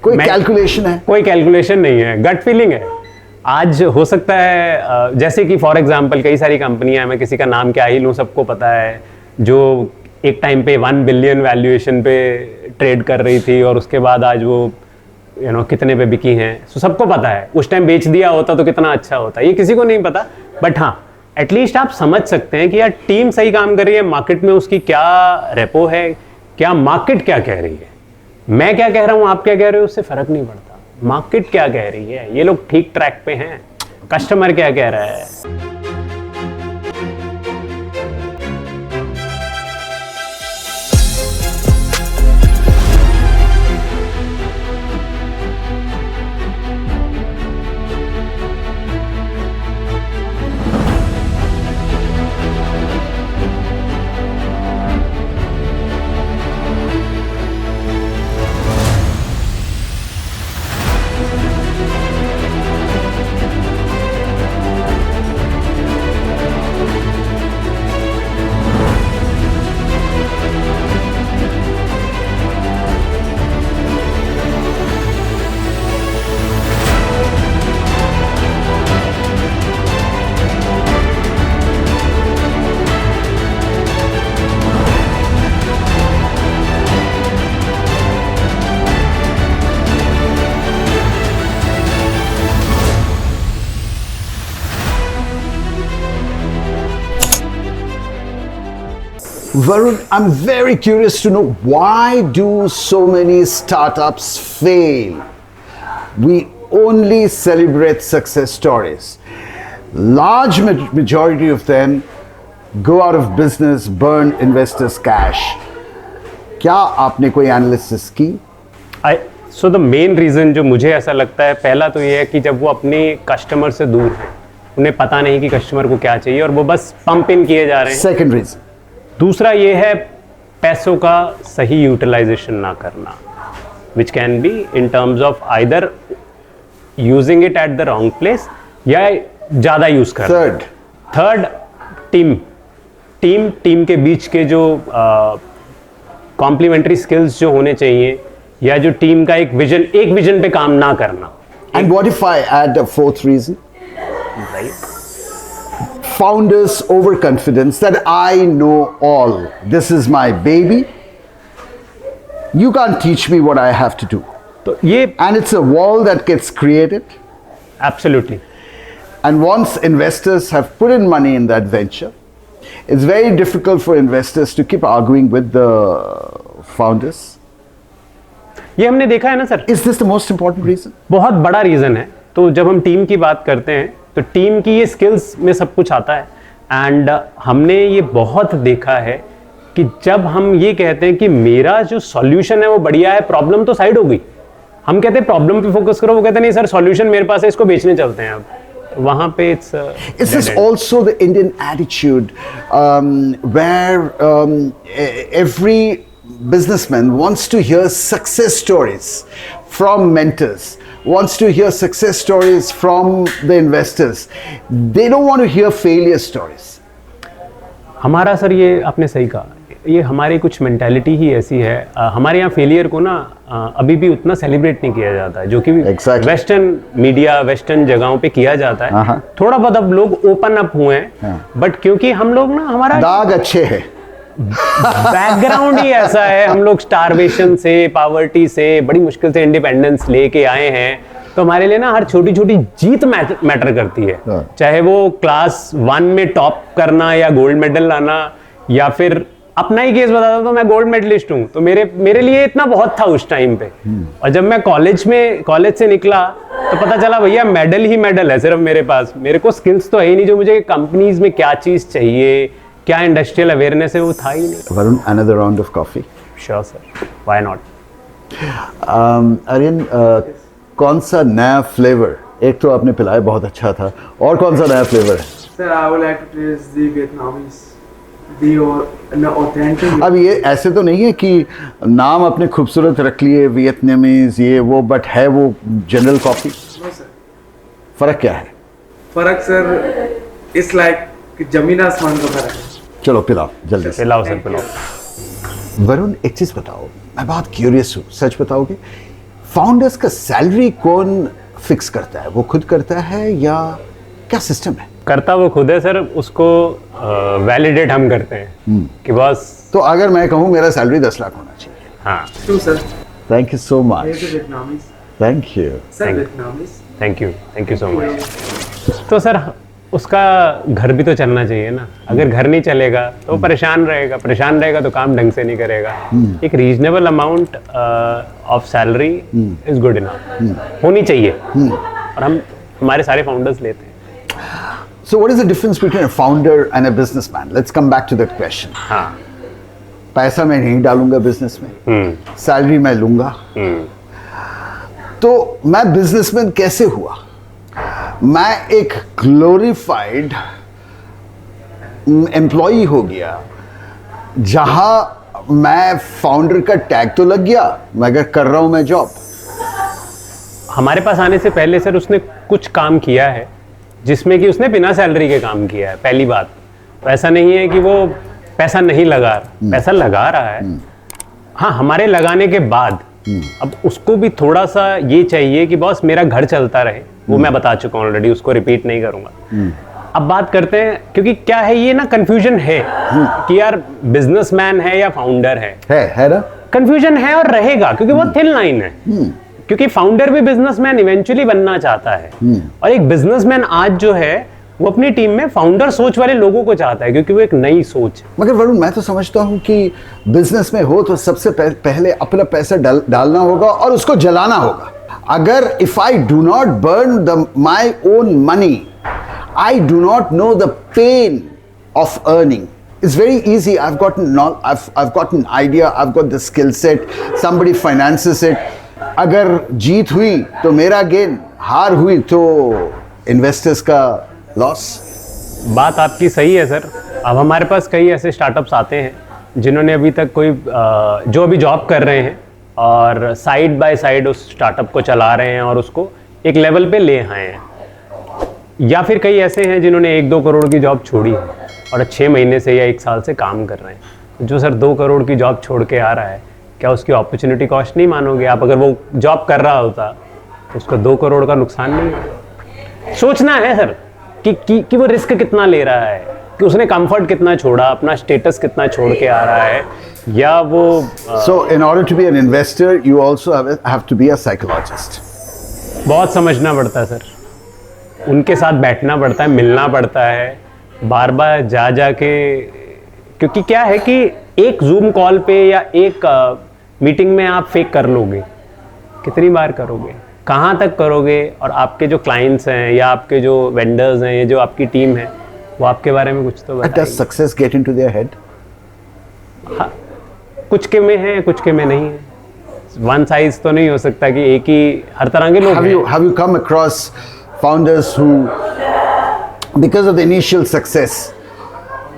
कोई कैलकुलेशन है? कोई कैलकुलेशन नहीं है, गट फीलिंग है। आज हो सकता है जैसे कि फॉर एग्जांपल कई सारी कंपनियां, मैं किसी का नाम क्या ही लूँ, सबको पता है, जो एक टाइम पे 1 बिलियन वैल्यूएशन पे ट्रेड कर रही थी और उसके बाद आज वो कितने पे बिकी हैं, सो सबको पता है। उस टाइम बेच दिया होता तो कितना अच्छा होता, ये किसी को नहीं पता। बट हाँ, एटलीस्ट आप समझ सकते हैं कि यार टीम सही काम कर रही है, मार्केट में उसकी क्या रेपो है, क्या मार्केट क्या कह रही है। मैं क्या कह रहा हूँ, आप क्या कह रहे हो, उससे फर्क नहीं पड़ता। मार्केट क्या कह रही है, ये लोग ठीक ट्रैक पे हैं, कस्टमर क्या कह रहा है। Varun, I'm very curious to know, why do so many startups fail? We only celebrate success stories. Large majority of them go out of business, burn investors' cash. क्या आपने कोई एनालिसिस की? सो द मेन रीज़न जो मुझे ऐसा लगता है, पहला तो ये है कि जब वो अपने कस्टमर से दूर हैं, उन्हें पता नहीं कि कस्टमर को क्या चाहिए और वो बस पंप इन किए जा रहे हैं। Second reason. दूसरा ये है पैसों का सही यूटिलाइजेशन ना करना, which can be in terms of either using it at the wrong place या ज़्यादा यूज़ करना। थर्ड टीम के बीच के जो कॉम्प्लीमेंट्री स्किल्स जो होने चाहिए, या जो टीम का एक विजन पे काम ना करना। And what if I add a fourth reason? Founders' overconfidence that I know all. This is my baby. You can't teach me what I have to do. तो ये And it's a wall that gets created. Absolutely And once investors have put in money in that venture, it's very difficult for investors to keep arguing with the founders. ये हमने देखा है ना sir, Is this the most important reason? बहुत बड़ा reason है। तो जब हम टीम की बात करते हैं तो टीम की ये स्किल्स में सब कुछ आता है। एंड हमने ये बहुत देखा है कि जब हम ये कहते हैं कि मेरा जो सॉल्यूशन है वो बढ़िया है, प्रॉब्लम तो साइड हो गई। हम कहते हैं प्रॉब्लम पे फोकस करो, वो कहते हैं नहीं सर सॉल्यूशन मेरे पास है, इसको बेचने चलते हैं। अब वहाँ पे Is this also the Indian attitude where every businessman wants to hear success stories from mentors, wants to hear success stories from the investors? They don't want to hear failure stories. हमारा sir, ये आपने सही कहा, ये हमारी कुछ mentality ही ऐसी है। हमारे यहाँ फेलियर को ना अभी भी उतना सेलिब्रेट नहीं किया जाता है, जो कि Exactly. वेस्टर्न मीडिया, वेस्टर्न जगहों पे किया जाता है। थोड़ा बहुत अब लोग ओपन अप हुए हैं, बट क्योंकि हम लोग ना, हमारा दाग अच्छे है। बैकग्राउंड ही ऐसा है, हम लोग स्टारवेशन से, पावर्टी से, बड़ी मुश्किल से इंडिपेंडेंस लेके आए हैं। तो हमारे लिए ना हर छोटी छोटी जीत मैटर करती है, चाहे वो क्लास 1 में टॉप करना या गोल्ड मेडल लाना, या फिर अपना ही केस बताता तो मैं गोल्ड मेडलिस्ट हूँ, तो मेरे लिए इतना बहुत था उस टाइम पे। और जब मैं कॉलेज से निकला तो पता चला भैया मेडल ही मेडल है सिर्फ मेरे पास, मेरे को स्किल्स तो है ही नहीं जो मुझे कंपनीज में क्या चीज़ चाहिए, क्या इंडस्ट्रियल अवेयरनेस है, वो था ही नहीं। Varun, another round of coffee. Sure sir, why not. Aryan, कौन सा नया फ्लेवर, एक तो आपने पिलाया बहुत अच्छा था, और कौन सा नया फ्लेवर है? Sir, I would like to taste the Vietnamese, the authentic. अब ये ऐसे तो नहीं है कि नाम अपने खूबसूरत रख लिए वियतनामीज ये वो, बट है वो जनरल कॉफी। No, sir. फर्क क्या है? फर्क सर, it's like जमीन आसमान का फर्क है। चलो पिलाओ जल्दी से। पिलाओ सर, पिलाओ। वरुण, एक चीज बताओ, मैं बहुत क्यूरियस हूँ, सच बताओगे, फाउंडर्स का सैलरी कौन फिक्स करता है? वो खुद करता है या क्या सिस्टम है? करता वो खुद है सर, उसको वैलिडेट हम करते हैं कि बस। तो अगर मैं कहूँ मेरा सैलरी 10 लाख होना चाहिए। हाँ, True, sir. Thank you so much. Here's the Vietnamese. Thank you. Sir, Vietnamese. Thank you so much. तो सर उसका घर भी तो चलना चाहिए ना, अगर घर नहीं चलेगा तो वो परेशान रहेगा तो काम ढंग से नहीं करेगा। एक reasonable amount of salary is good enough होनी चाहिए, और हमारे सारे फाउंडर्स लेते हैं। So what is the difference between a founder and a businessman? Let's come back to that question. हाँ, पैसा मैं नहीं डालूंगा बिजनेस में, सैलरी मैं लूंगा, तो मैं बिजनेसमैन कैसे हुआ? मैं एक ग्लोरीफाइड एम्प्लॉई हो गया, जहां मैं फाउंडर का टैग तो लग गया मगर कर रहा हूं मैं जॉब। हमारे पास आने से पहले सर उसने कुछ काम किया है जिसमें कि उसने बिना सैलरी के काम किया है। पहली बात तो ऐसा नहीं है कि वो पैसा नहीं लगा रहा, पैसा लगा रहा है। हाँ, हमारे लगाने के बाद अब उसको भी थोड़ा सा ये चाहिए कि बॉस मेरा घर चलता रहे, वो मैं बता चुका हूँ ऑलरेडी, उसको रिपीट नहीं करूंगा। अब बात करते हैं, क्योंकि क्या है ये ना कंफ्यूजन है कि यार बिजनेसमैन है या फाउंडर है ना? कंफ्यूजन है और रहेगा, क्योंकि बहुत थिन लाइन है। क्योंकि फाउंडर भी बिजनेसमैन इवेंचुअली बनना चाहता है, और एक बिजनेसमैन आज जो है वो अपनी टीम में फाउंडर सोच वाले लोगों को चाहता है, क्योंकि वो एक नई सोच है। मगर वरुण, मैं तो समझता हूँ कि बिजनेस में हो तो सबसे पहले अपना पैसा डालना होगा और उसको जलाना होगा। अगर if I do not burn my own money, I do not know the pain of earning. It's very easy. I've got an idea. I've got the skill set. Somebody finances it. अगर जीत हुई तो मेरा gain, हार हुई तो investors का loss. बात आपकी सही है सर। अब हमारे पास कई ऐसे स्टार्टअप्स आते हैं जिन्होंने अभी तक जो अभी जॉब कर रहे हैं और साइड बाय साइड उस स्टार्टअप को चला रहे हैं और उसको एक लेवल पे ले आए हैं, या फिर कई ऐसे हैं जिन्होंने 1-2 करोड़ की जॉब छोड़ी है और 6 महीने से या 1 साल से काम कर रहे हैं। जो सर 2 करोड़ की जॉब छोड़ के आ रहा है, क्या उसकी अपॉर्चुनिटी कॉस्ट नहीं मानोगे आप? अगर वो जॉब कर रहा होता तो उसका 2 करोड़ का नुकसान नहीं है। सोचना है सर कि वो रिस्क कितना ले रहा है, कि उसने कंफर्ट कितना छोड़ा, अपना स्टेटस कितना छोड़ के आ रहा है, या वो So in order to be an investor, you also have to be a psychologist. बहुत समझना पड़ता है सर, उनके साथ बैठना पड़ता है, मिलना पड़ता है, बार बार जा के, क्योंकि क्या है कि एक जूम कॉल पे या एक मीटिंग में आप फेक कर लोगे, कितनी बार करोगे, कहाँ तक करोगे? और आपके जो क्लाइंट्स हैं या आपके जो वेंडर्स हैं, ये जो आपकी टीम है, वो आपके बारे में कुछ तो बताइए। Does success get into their head? हाँ, कुछ के में है, कुछ के में नहीं है। वन साइज तो नहीं हो सकता कि एक ही, हर तरह के लोग हैं। Have you come across founders who, because of the initial success,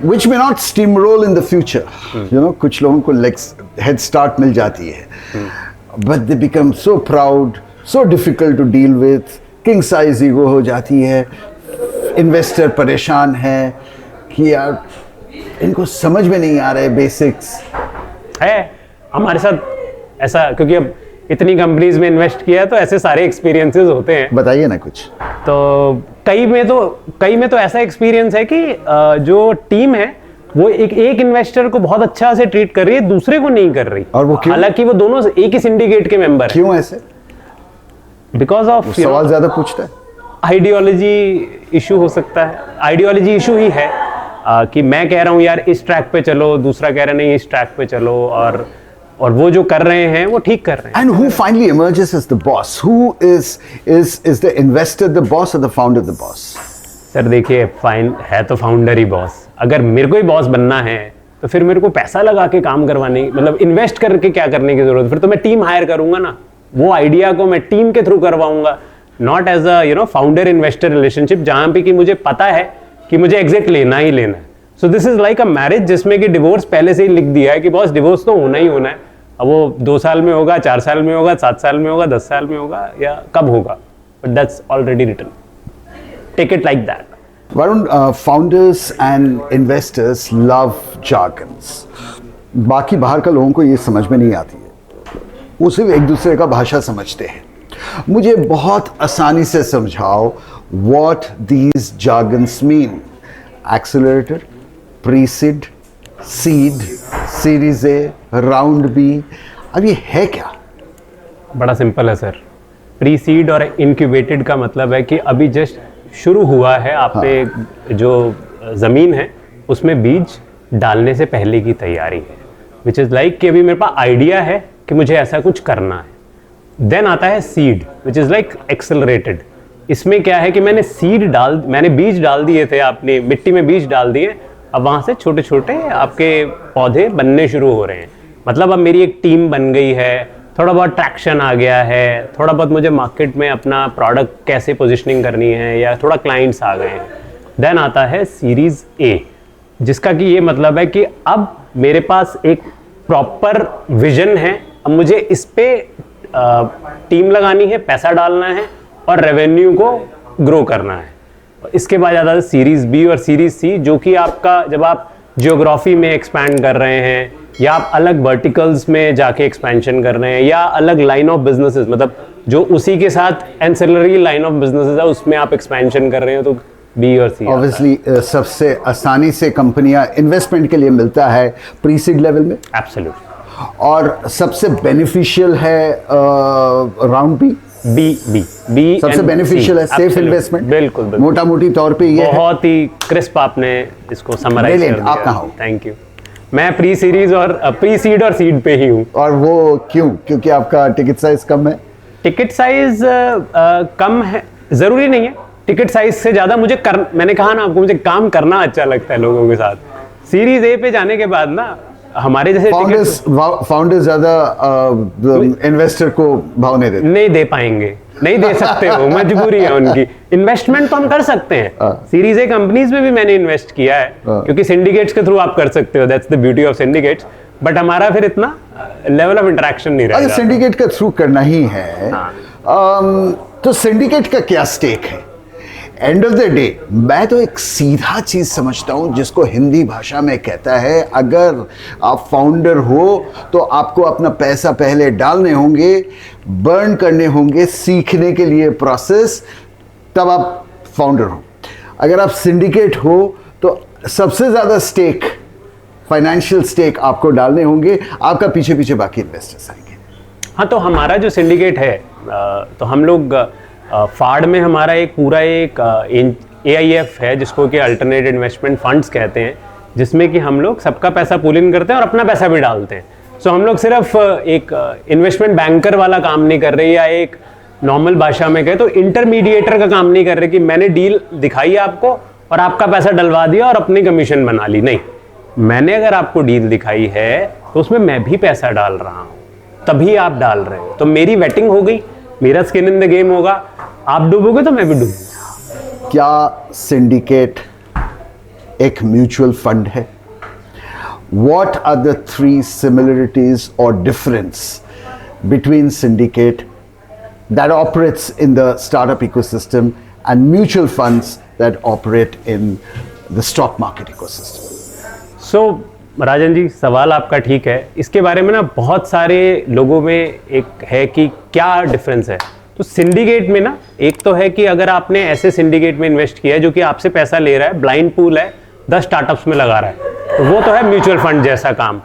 which may not steamroll in the future, you know, कुछ लोगों को head start मिल जाती है, but they become so proud, so difficult to deal with, king size ego हो जाती है, investor परेशान है कि यार इनको समझ में नहीं आ रहे बेसिक्स। है हमारे साथ ऐसा, क्योंकि अब इतनी कंपनीज में इन्वेस्ट किया है तो ऐसे सारे एक्सपीरियंसेस होते हैं। बताइए ना कुछ। तो कई में तो ऐसा एक्सपीरियंस है कि जो टीम है वो एक इन्वेस्टर को बहुत अच्छा से ट्रीट कर रही है, दूसरे को नहीं कर रही। और वो क्यों? हालांकि वो दोनों एक ही सिंडिकेट के मेंबर हैं। क्यों ऐसे? बिकॉज ऑफ सवाल ज्यादा पूछता है। आइडियोलॉजी इशू हो सकता है। आइडियोलॉजी इशू ही है कि मैं कह रहा हूँ यार इस ट्रैक पे चलो, दूसरा कह रहा नहीं इस ट्रैक पे चलो, और वो जो कर रहे हैं वो ठीक कर रहे हैं। And who finally emerges as the boss? Who is the investor the boss or the founder the boss? Sir देखिए, फाइन है तो फाउंडर ही बॉस। अगर मेरे को ही बॉस बनना है तो फिर मेरे को पैसा लगा के काम करवाने, मतलब इन्वेस्ट करके क्या करने की जरूरत? फिर तो मैं टीम हायर करूंगा ना, वो आइडिया को मैं टीम के थ्रू करवाऊंगा, not as a founder investor relationship, जहां पे कि मुझे पता है कि मुझे एग्जिट लेना ही लेना है। So this is like a marriage जिसमें कि डिवोर्स पहले से ही लिख दिया है कि बॉस डिवोर्स तो होना ही होना है। अब वो 2 साल में होगा, 4 साल में होगा, 7 साल में होगा, 10 साल में होगा, या कब होगा, but that's already written. Take it like that. Varun, founders and investors love jargons. बाकी बाहर का लोगों को ये समझ में नहीं आती है, वो सिर्फ एक दूसरे का भाषा समझते हैं। मुझे बहुत आसानी से समझाओ what these jargons mean. Accelerator, pre-seed, seed, series A, round B. अब ये है क्या? बड़ा सिंपल है सर। प्री सीड और इनक्यूबेटेड का मतलब है कि अभी जस्ट शुरू हुआ है, आप पे जो ज़मीन है उसमें बीज डालने से पहले की तैयारी है, विच इज़ लाइक कि अभी मेरे पास आइडिया है कि मुझे ऐसा कुछ करना है। देन आता है seed, which is like accelerated. इसमें क्या है कि मैंने बीज डाल दिए थे, आपने मिट्टी में बीज डाल दिए, अब वहाँ से छोटे छोटे आपके पौधे बनने शुरू हो रहे हैं। मतलब अब मेरी एक टीम बन गई है, थोड़ा बहुत ट्रैक्शन आ गया है, थोड़ा बहुत मुझे मार्केट में अपना प्रोडक्ट कैसे पोजीशनिंग करनी है, या थोड़ा क्लाइंट्स आ गए हैं। देन आता है सीरीज ए, जिसका कि ये मतलब है कि अब मेरे पास एक प्रॉपर विजन है, अब मुझे इस पे टीम लगानी है, पैसा डालना है और रेवेन्यू को ग्रो करना है। इसके बाद आता है सीरीज बी और सीरीज सी, जो कि आपका जब आप जियोग्राफी में एक्सपैंड कर रहे हैं, या आप अलग वर्टिकल्स में जाके एक्सपेंशन कर रहे हैं, या अलग लाइन ऑफ बिजनेसेस, मतलब जो उसी के साथ एंसिलरी लाइन ऑफ बिजनेसेस है उसमें आप एक्सपेंशन कर रहे हैं, तो बी और सी। ऑब्वियसली सबसे आसानी से कंपनियां इन्वेस्टमेंट के लिए मिलता है प्री सीड लेवल में, एब्सोल्युटली। और सबसे बेनिफिशियल है राउंड बी। बी सबसे बेनिफिशियल है, सेफ इन्वेस्टमेंट। बिल्कुल बिल्कुल, मोटा मोटी तौर पे ये है। बहुत ही क्रिस्प आपने इसको समराइज कर Brilliant, दिया। आप कहाँ हो? Thank you. मैं प्री सीरीज और प्री सीड और सीड पे ही हूँ। और वो क्यों? क्योंकि आपका टिकट साइज कम है। टिकट साइज कम है जरूरी नहीं है, टिकट साइज से ज्यादा मैंने कहा ना आपको, मुझे काम करना अच्छा लगता है लोगों के साथ। सीरीज ए पे जाने के बाद ना हमारे जैसे फाउंडर्स ज्यादा इन्वेस्टर को भाव नहीं देते, नहीं दे पाएंगे, नहीं दे सकते हो, मजबूरी है उनकी। इन्वेस्टमेंट तो हम कर सकते हैं, सीरीज ए कंपनीज में भी मैंने इन्वेस्ट किया है, क्योंकि सिंडिकेट्स के थ्रू आप कर सकते हो, that's the beauty of syndicates. But हमारा फिर इतना लेवल ऑफ इंटरेक्शन नहीं अगर रहेगा। सिंडिकेट का थ्रू करना ही है तो सिंडिकेट का क्या स्टेक है? एंड ऑफ द डे मैं तो एक सीधा चीज समझता हूं जिसको हिंदी भाषा में कहता है, अगर आप फाउंडर हो तो आपको अपना पैसा पहले डालने होंगे, बर्न करने होंगे, सीखने के लिए प्रोसेस, तब आप फाउंडर हो। अगर आप सिंडिकेट हो तो सबसे ज्यादा स्टेक, फाइनेंशियल स्टेक आपको डालने होंगे, आपका पीछे पीछे बाकी इन्वेस्टर्स आएंगे। हाँ, तो हमारा जो सिंडिकेट है, तो हम लोग फाड़ में हमारा एक पूरा एक AIF है जिसको कि अल्टरनेट इन्वेस्टमेंट फंड्स कहते हैं, जिसमें कि हम लोग सबका पैसा पूल इन करते हैं और अपना पैसा भी डालते हैं। सो हम लोग सिर्फ एक इन्वेस्टमेंट बैंकर वाला काम नहीं कर रहे, या एक नॉर्मल भाषा में कहे तो इंटरमीडिएटर का काम नहीं कर रहे कि मैंने डील दिखाई आपको और आपका पैसा डलवा दिया और अपनी कमीशन बना ली। नहीं, मैंने अगर आपको डील दिखाई है तो उसमें मैं भी पैसा डाल रहा हूँ, तभी आप डाल रहे हो, तो मेरी वेटिंग हो गई, मेरा स्किन इन द गेम होगा। आप डूबोगे तो मैं भी डूबूंगा। क्या सिंडिकेट एक म्यूचुअल फंड है? What are the three similarities or difference between syndicate that operates in the startup ecosystem and mutual funds that operate in the stock market ecosystem? So, Rajan ji, सवाल आपका ठीक है। इसके बारे में ना बहुत सारे लोगों में एक है कि क्या डिफरेंस है। तो सिंडिकेट में ना एक तो है कि अगर आपने ऐसे सिंडिकेट में इन्वेस्ट किया है जो कि आपसे पैसा ले रहा है, ब्लाइंड पूल है, 10 स्टार्टअप्स में लगा रहा है, तो वो तो है म्यूचुअल फंड जैसा काम।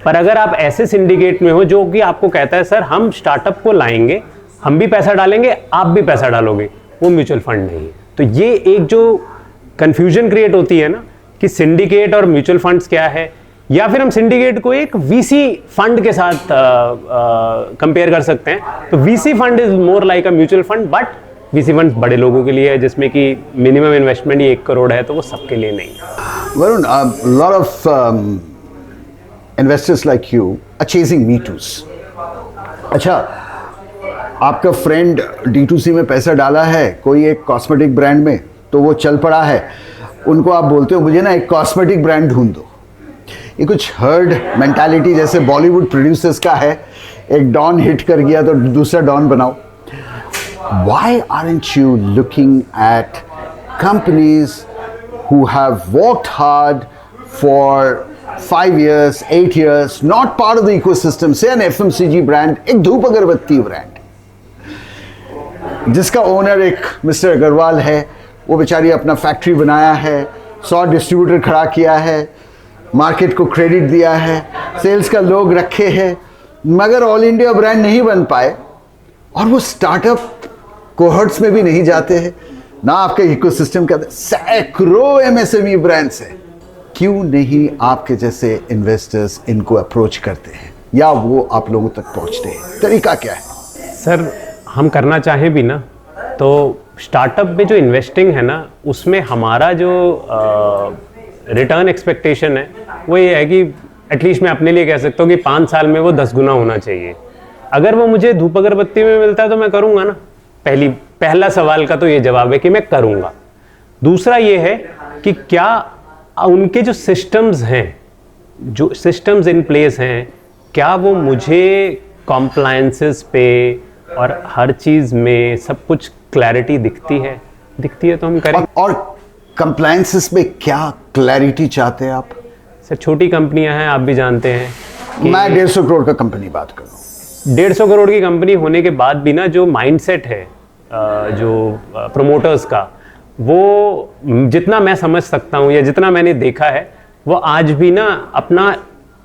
पर अगर आप ऐसे सिंडिकेट में हो जो कि आपको कहता है सर हम स्टार्टअप को लाएंगे, हम भी पैसा डालेंगे, आप भी पैसा डालोगे, वो म्यूचुअल फंड नहीं है। तो ये एक जो कंफ्यूजन क्रिएट होती है ना कि सिंडिकेट और म्यूचुअल फंड्स क्या है, या फिर हम सिंडिकेट को एक वीसी फंड के साथ कंपेयर कर सकते हैं। तो VC fund is more like a mutual fund, but VC fund बड़े लोगों के लिए है जिसमें कि मिनिमम इन्वेस्टमेंट ही 1 करोड़ है, तो वो सबके लिए नहीं है। Varun, a lot of investors like you are chasing Me Too's. अच्छा, आपका फ्रेंड D2C में पैसा डाला है कोई एक कॉस्मेटिक ब्रांड में, तो वो चल पड़ा है, उनको आप बोलते हो मुझे ना एक कॉस्मेटिक ब्रांड ढूंढ दो। ये कुछ हर्ड मेंटालिटी जैसे बॉलीवुड प्रोड्यूसर्स का है, एक डॉन हिट कर गया तो दूसरा डॉन बनाओ। Why aren't you looking at companies who have worked hard for 5 years, 8 years, not part of the ecosystem, say an FMCG brand, एक धूप अगरबत्ती ब्रांड जिसका ओनर एक मिस्टर अग्रवाल है, वो बेचारी अपना फैक्ट्री बनाया है, 100 डिस्ट्रीब्यूटर खड़ा किया है, मार्केट को क्रेडिट दिया है, सेल्स का लोग रखे हैं, मगर ऑल इंडिया ब्रांड नहीं बन पाए, और वो स्टार्टअप कोहर्ट्स में भी नहीं जाते हैं ना, आपके इकोसिस्टम के अंदर सैकड़ों एमएसएमई ब्रांड्स हैं। क्यों नहीं आपके जैसे इन्वेस्टर्स इनको अप्रोच करते हैं या वो आप लोगों तक पहुंचते हैं? तरीका क्या है? सर, हम करना चाहें भी ना तो स्टार्टअप में जो इन्वेस्टिंग है ना, उसमें हमारा जो रिटर्न एक्सपेक्टेशन है वो ये है कि एटलीस्ट मैं अपने लिए कह सकता हूँ कि 5 साल में वो 10 गुना होना चाहिए। अगर वो मुझे धूप अगरबत्ती में मिलता है तो मैं करूँगा ना। पहला सवाल का तो ये जवाब है कि मैं करूँगा। दूसरा ये है कि क्या उनके जो सिस्टम्स हैं, जो सिस्टम्स इन प्लेस हैं, क्या वो मुझे कॉम्प्लायंसेस पे और हर चीज़ में सब कुछ क्लैरिटी दिखती है तो हम करें। और कंप्लायंसेस में क्या क्लैरिटी चाहते हैं आप? सर, छोटी कंपनियां हैं, आप भी जानते हैं। मैं 150 करोड़ का कंपनी बात कर रहा हूँ। 150 करोड़ की कंपनी होने के बाद भी ना जो माइंडसेट है जो प्रोमोटर्स का, वो जितना मैं समझ सकता हूँ या जितना मैंने देखा है, वो आज भी ना अपना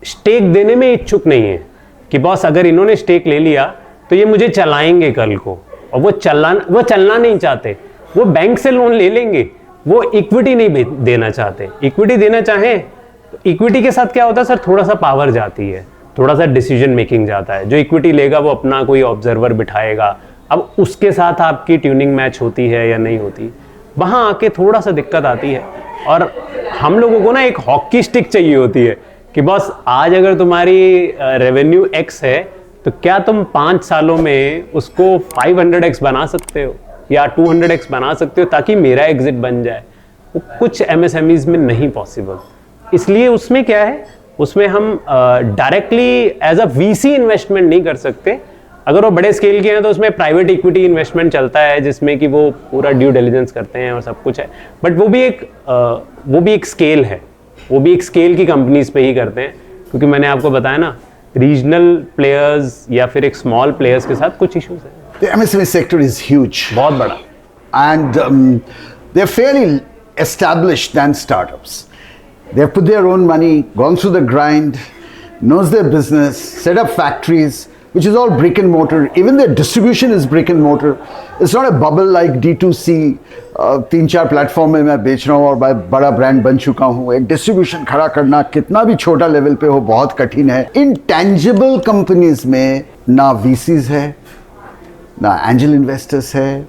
स्टेक देने में इच्छुक नहीं है कि बॉस अगर इन्होंने स्टेक ले लिया तो ये मुझे चलाएंगे कल को। और वो चलना नहीं चाहते, वो बैंक से लोन ले लेंगे, वो इक्विटी नहीं देना चाहते। इक्विटी देना चाहें तो इक्विटी के साथ क्या होता है सर, थोड़ा सा पावर जाती है, थोड़ा सा डिसीजन मेकिंग जाता है। जो इक्विटी लेगा वो अपना कोई ऑब्जर्वर बिठाएगा, अब उसके साथ आपकी ट्यूनिंग मैच होती है या नहीं होती, वहाँ आके थोड़ा सा दिक्कत आती है। और हम लोगों को ना एक हॉकी स्टिक चाहिए होती है कि बस आज अगर तुम्हारी रेवेन्यू एक्स है तो क्या तुम 5 सालों में उसको 500x बना सकते हो या 200x बना सकते हो ताकि मेरा एग्जिट बन जाए। वो कुछ MSMEs में नहीं पॉसिबल। इसलिए उसमें क्या है, उसमें हम directly as a VC investment नहीं कर सकते। अगर वो बड़े स्केल के हैं तो उसमें प्राइवेट इक्विटी इन्वेस्टमेंट चलता है जिसमें कि वो पूरा ड्यू डिलिजेंस करते हैं और सब कुछ है, बट वो भी एक स्केल है, वो भी एक स्केल की कंपनीज पे ही करते हैं। क्योंकि मैंने आपको बताया ना, रीजनल प्लेयर्स या फिर एक स्मॉल प्लेयर्स के साथ कुछ इश्यूज है। The MSME sector is huge. बहुत बड़ा। And they're fairly established than startups. They've put their own money, gone through the grind, knows their business, set up factories, which is all brick and mortar. Even their distribution is brick and mortar. It's not a bubble like D2C. 3-4 platform में मैं बेच रहा हूँ और बड़ा brand बन चुका हूँ। एक डिस्ट्रीब्यूशन खड़ा करना कितना भी छोटा लेवल पे हो बहुत कठिन है। इंटेंजिबल कंपनीज में ना VCs है, ना एंजल इन्वेस्टर्स है,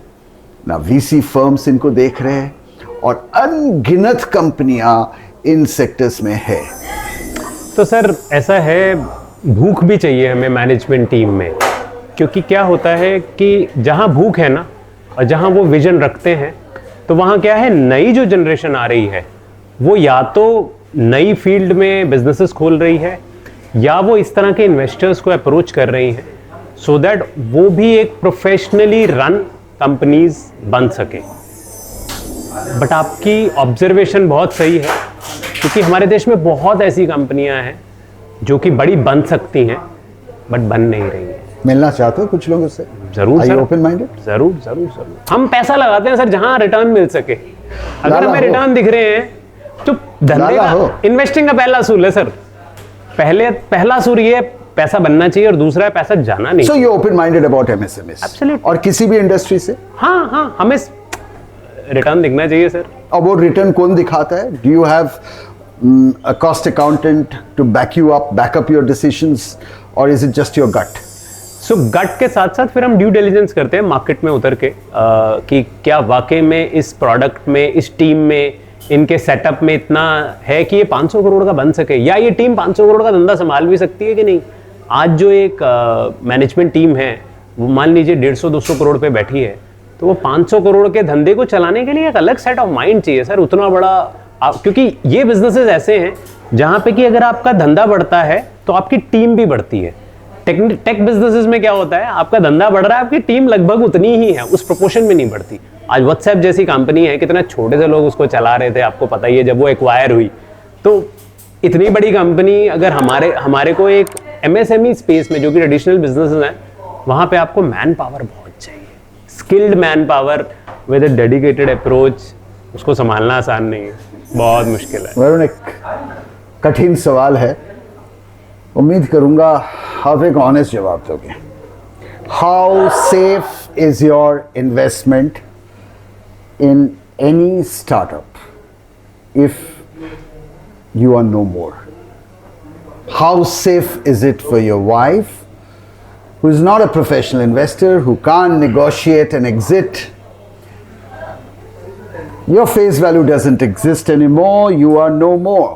ना VC फर्म्स इनको देख रहे हैं, और अनगिनत कंपनियां इन सेक्टर्स में है। तो सर ऐसा है, भूख भी चाहिए हमें मैनेजमेंट टीम में। क्योंकि क्या होता है कि जहाँ भूख है ना और जहाँ वो विजन रखते हैं, तो वहाँ क्या है, नई जो जनरेशन आ रही है वो या तो नई फील्ड में बिजनेसेस खोल रही है या वो इस तरह के इन्वेस्टर्स को अप्रोच कर रही हैं सो दैट वो भी एक प्रोफेशनली रन कंपनीज बन सके। बट आपकी ऑब्जर्वेशन बहुत सही है, क्योंकि हमारे देश में बहुत ऐसी कंपनियां हैं जो कि बड़ी बन सकती हैं बट बन नहीं रही हैं। मिलना चाहते हो कुछ लोगों से? जरूर सर, ओपन माइंडेड? जरूर जरूर जरूर। हम पैसा लगाते हैं सर जहां रिटर्न मिल सके। अगर हमें रिटर्न दिख रहे हैं तो धंधे का, इन्वेस्टिंग का पहला असूल है सर, पहला असूल ये पैसा बनना चाहिए और दूसरा पैसा जाना नहीं। So you're open-minded about MSMEs? Absolutely. और किसी भी इंडस्ट्री से? हाँ, हमें रिटर्न दिखना चाहिए सर। और वो रिटर्न कौन दिखाता है? Do you have a cost accountant to back up your decisions, or is it just your gut? सो गट के साथ साथ फिर हम ड्यू डिलिजेंस करते हैं मार्केट में उतर के कि क्या वाकई में इस प्रोडक्ट में, इस टीम में, इनके सेटअप में इतना है कि ये 500 करोड़ का बन सके, या ये टीम 500 करोड़ का धंधा संभाल भी सकती है कि नहीं। आज जो एक मैनेजमेंट टीम है वो मान लीजिए 150-200 करोड़ पे बैठी है, तो वो 500 करोड़ के धंधे को चलाने के लिए एक अलग सेट ऑफ माइंड चाहिए सर। उतना बड़ा क्योंकि ये बिजनेसेस ऐसे हैं जहाँ पे कि अगर आपका धंधा बढ़ता है तो आपकी टीम भी बढ़ती है। टेक बिजनेसेस में क्या होता है, आपका धंधा बढ़ रहा है, आपकी टीम लगभग उतनी ही है, उस प्रोपोर्शन में नहीं बढ़ती। आज व्हाट्सएप जैसी कंपनी है, कितना छोटे से लोग उसको चला रहे थे, आपको पता ही है जब वो एक्वायर हुई। तो इतनी बड़ी कंपनी अगर हमारे को एक MSME स्पेस में जो कि ट्रेडिशनल बिजनेसेस हैं, वहाँ पे आपको मैन पावर बहुत चाहिए, skilled man power with a dedicated approach. उसको संभालना आसान नहीं है, बहुत मुश्किल है। वरुण, एक कठिन सवाल है, उम्मीद करूंगा आप एक ऑनेस्ट जवाब दोगे। How safe is your investment in any startup if you are no more? How safe is it for your wife who is not a professional investor, who can't negotiate an exit? Your face value doesn't exist anymore, you are no more.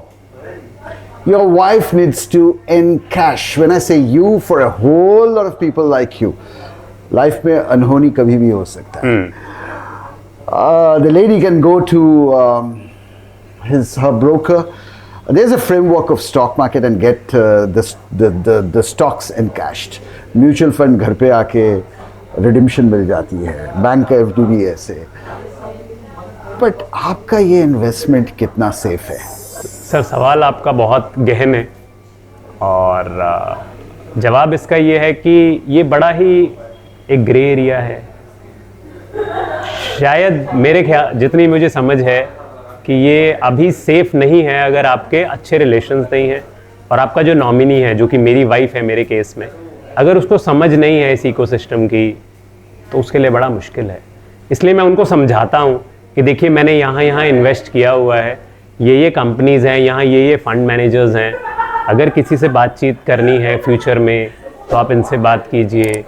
Your wife needs to encash. When I say you, for a whole lot of people like you, life में अनहोनी कभी भी हो सकता है. The lady can go to her broker. There's a framework of stock market and get the stocks encashed. Mutual fund घर पे आके redemption मिल जाती है, बैंक का FD भी ऐसे. But आपका ये इन्वेस्टमेंट कितना सेफ है? सर सवाल आपका बहुत गहन है और जवाब इसका ये है कि ये बड़ा ही एक ग्रे एरिया है। शायद मेरे ख्याल जितनी मुझे समझ है कि ये अभी सेफ नहीं है अगर आपके अच्छे रिलेशंस नहीं हैं और आपका जो नॉमिनी है, जो कि मेरी वाइफ है मेरे केस में, अगर उसको समझ नहीं है इस इकोसिस्टम की, तो उसके लिए बड़ा मुश्किल है। इसलिए मैं उनको समझाता हूँ कि देखिए मैंने यहाँ यहाँ इन्वेस्ट किया हुआ है, ये कंपनीज़ हैं, यहाँ ये फंड मैनेजर्स हैं, अगर किसी से बातचीत करनी है फ्यूचर में तो आप इनसे बात कीजिए।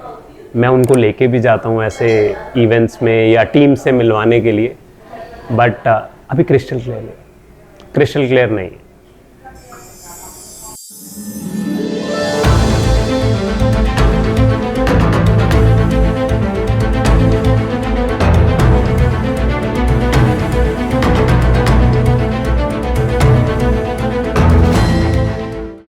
मैं उनको लेके भी जाता हूँ ऐसे इवेंट्स में या टीम से मिलवाने के लिए, बट अभी क्रिस्टल क्लियर नहीं है।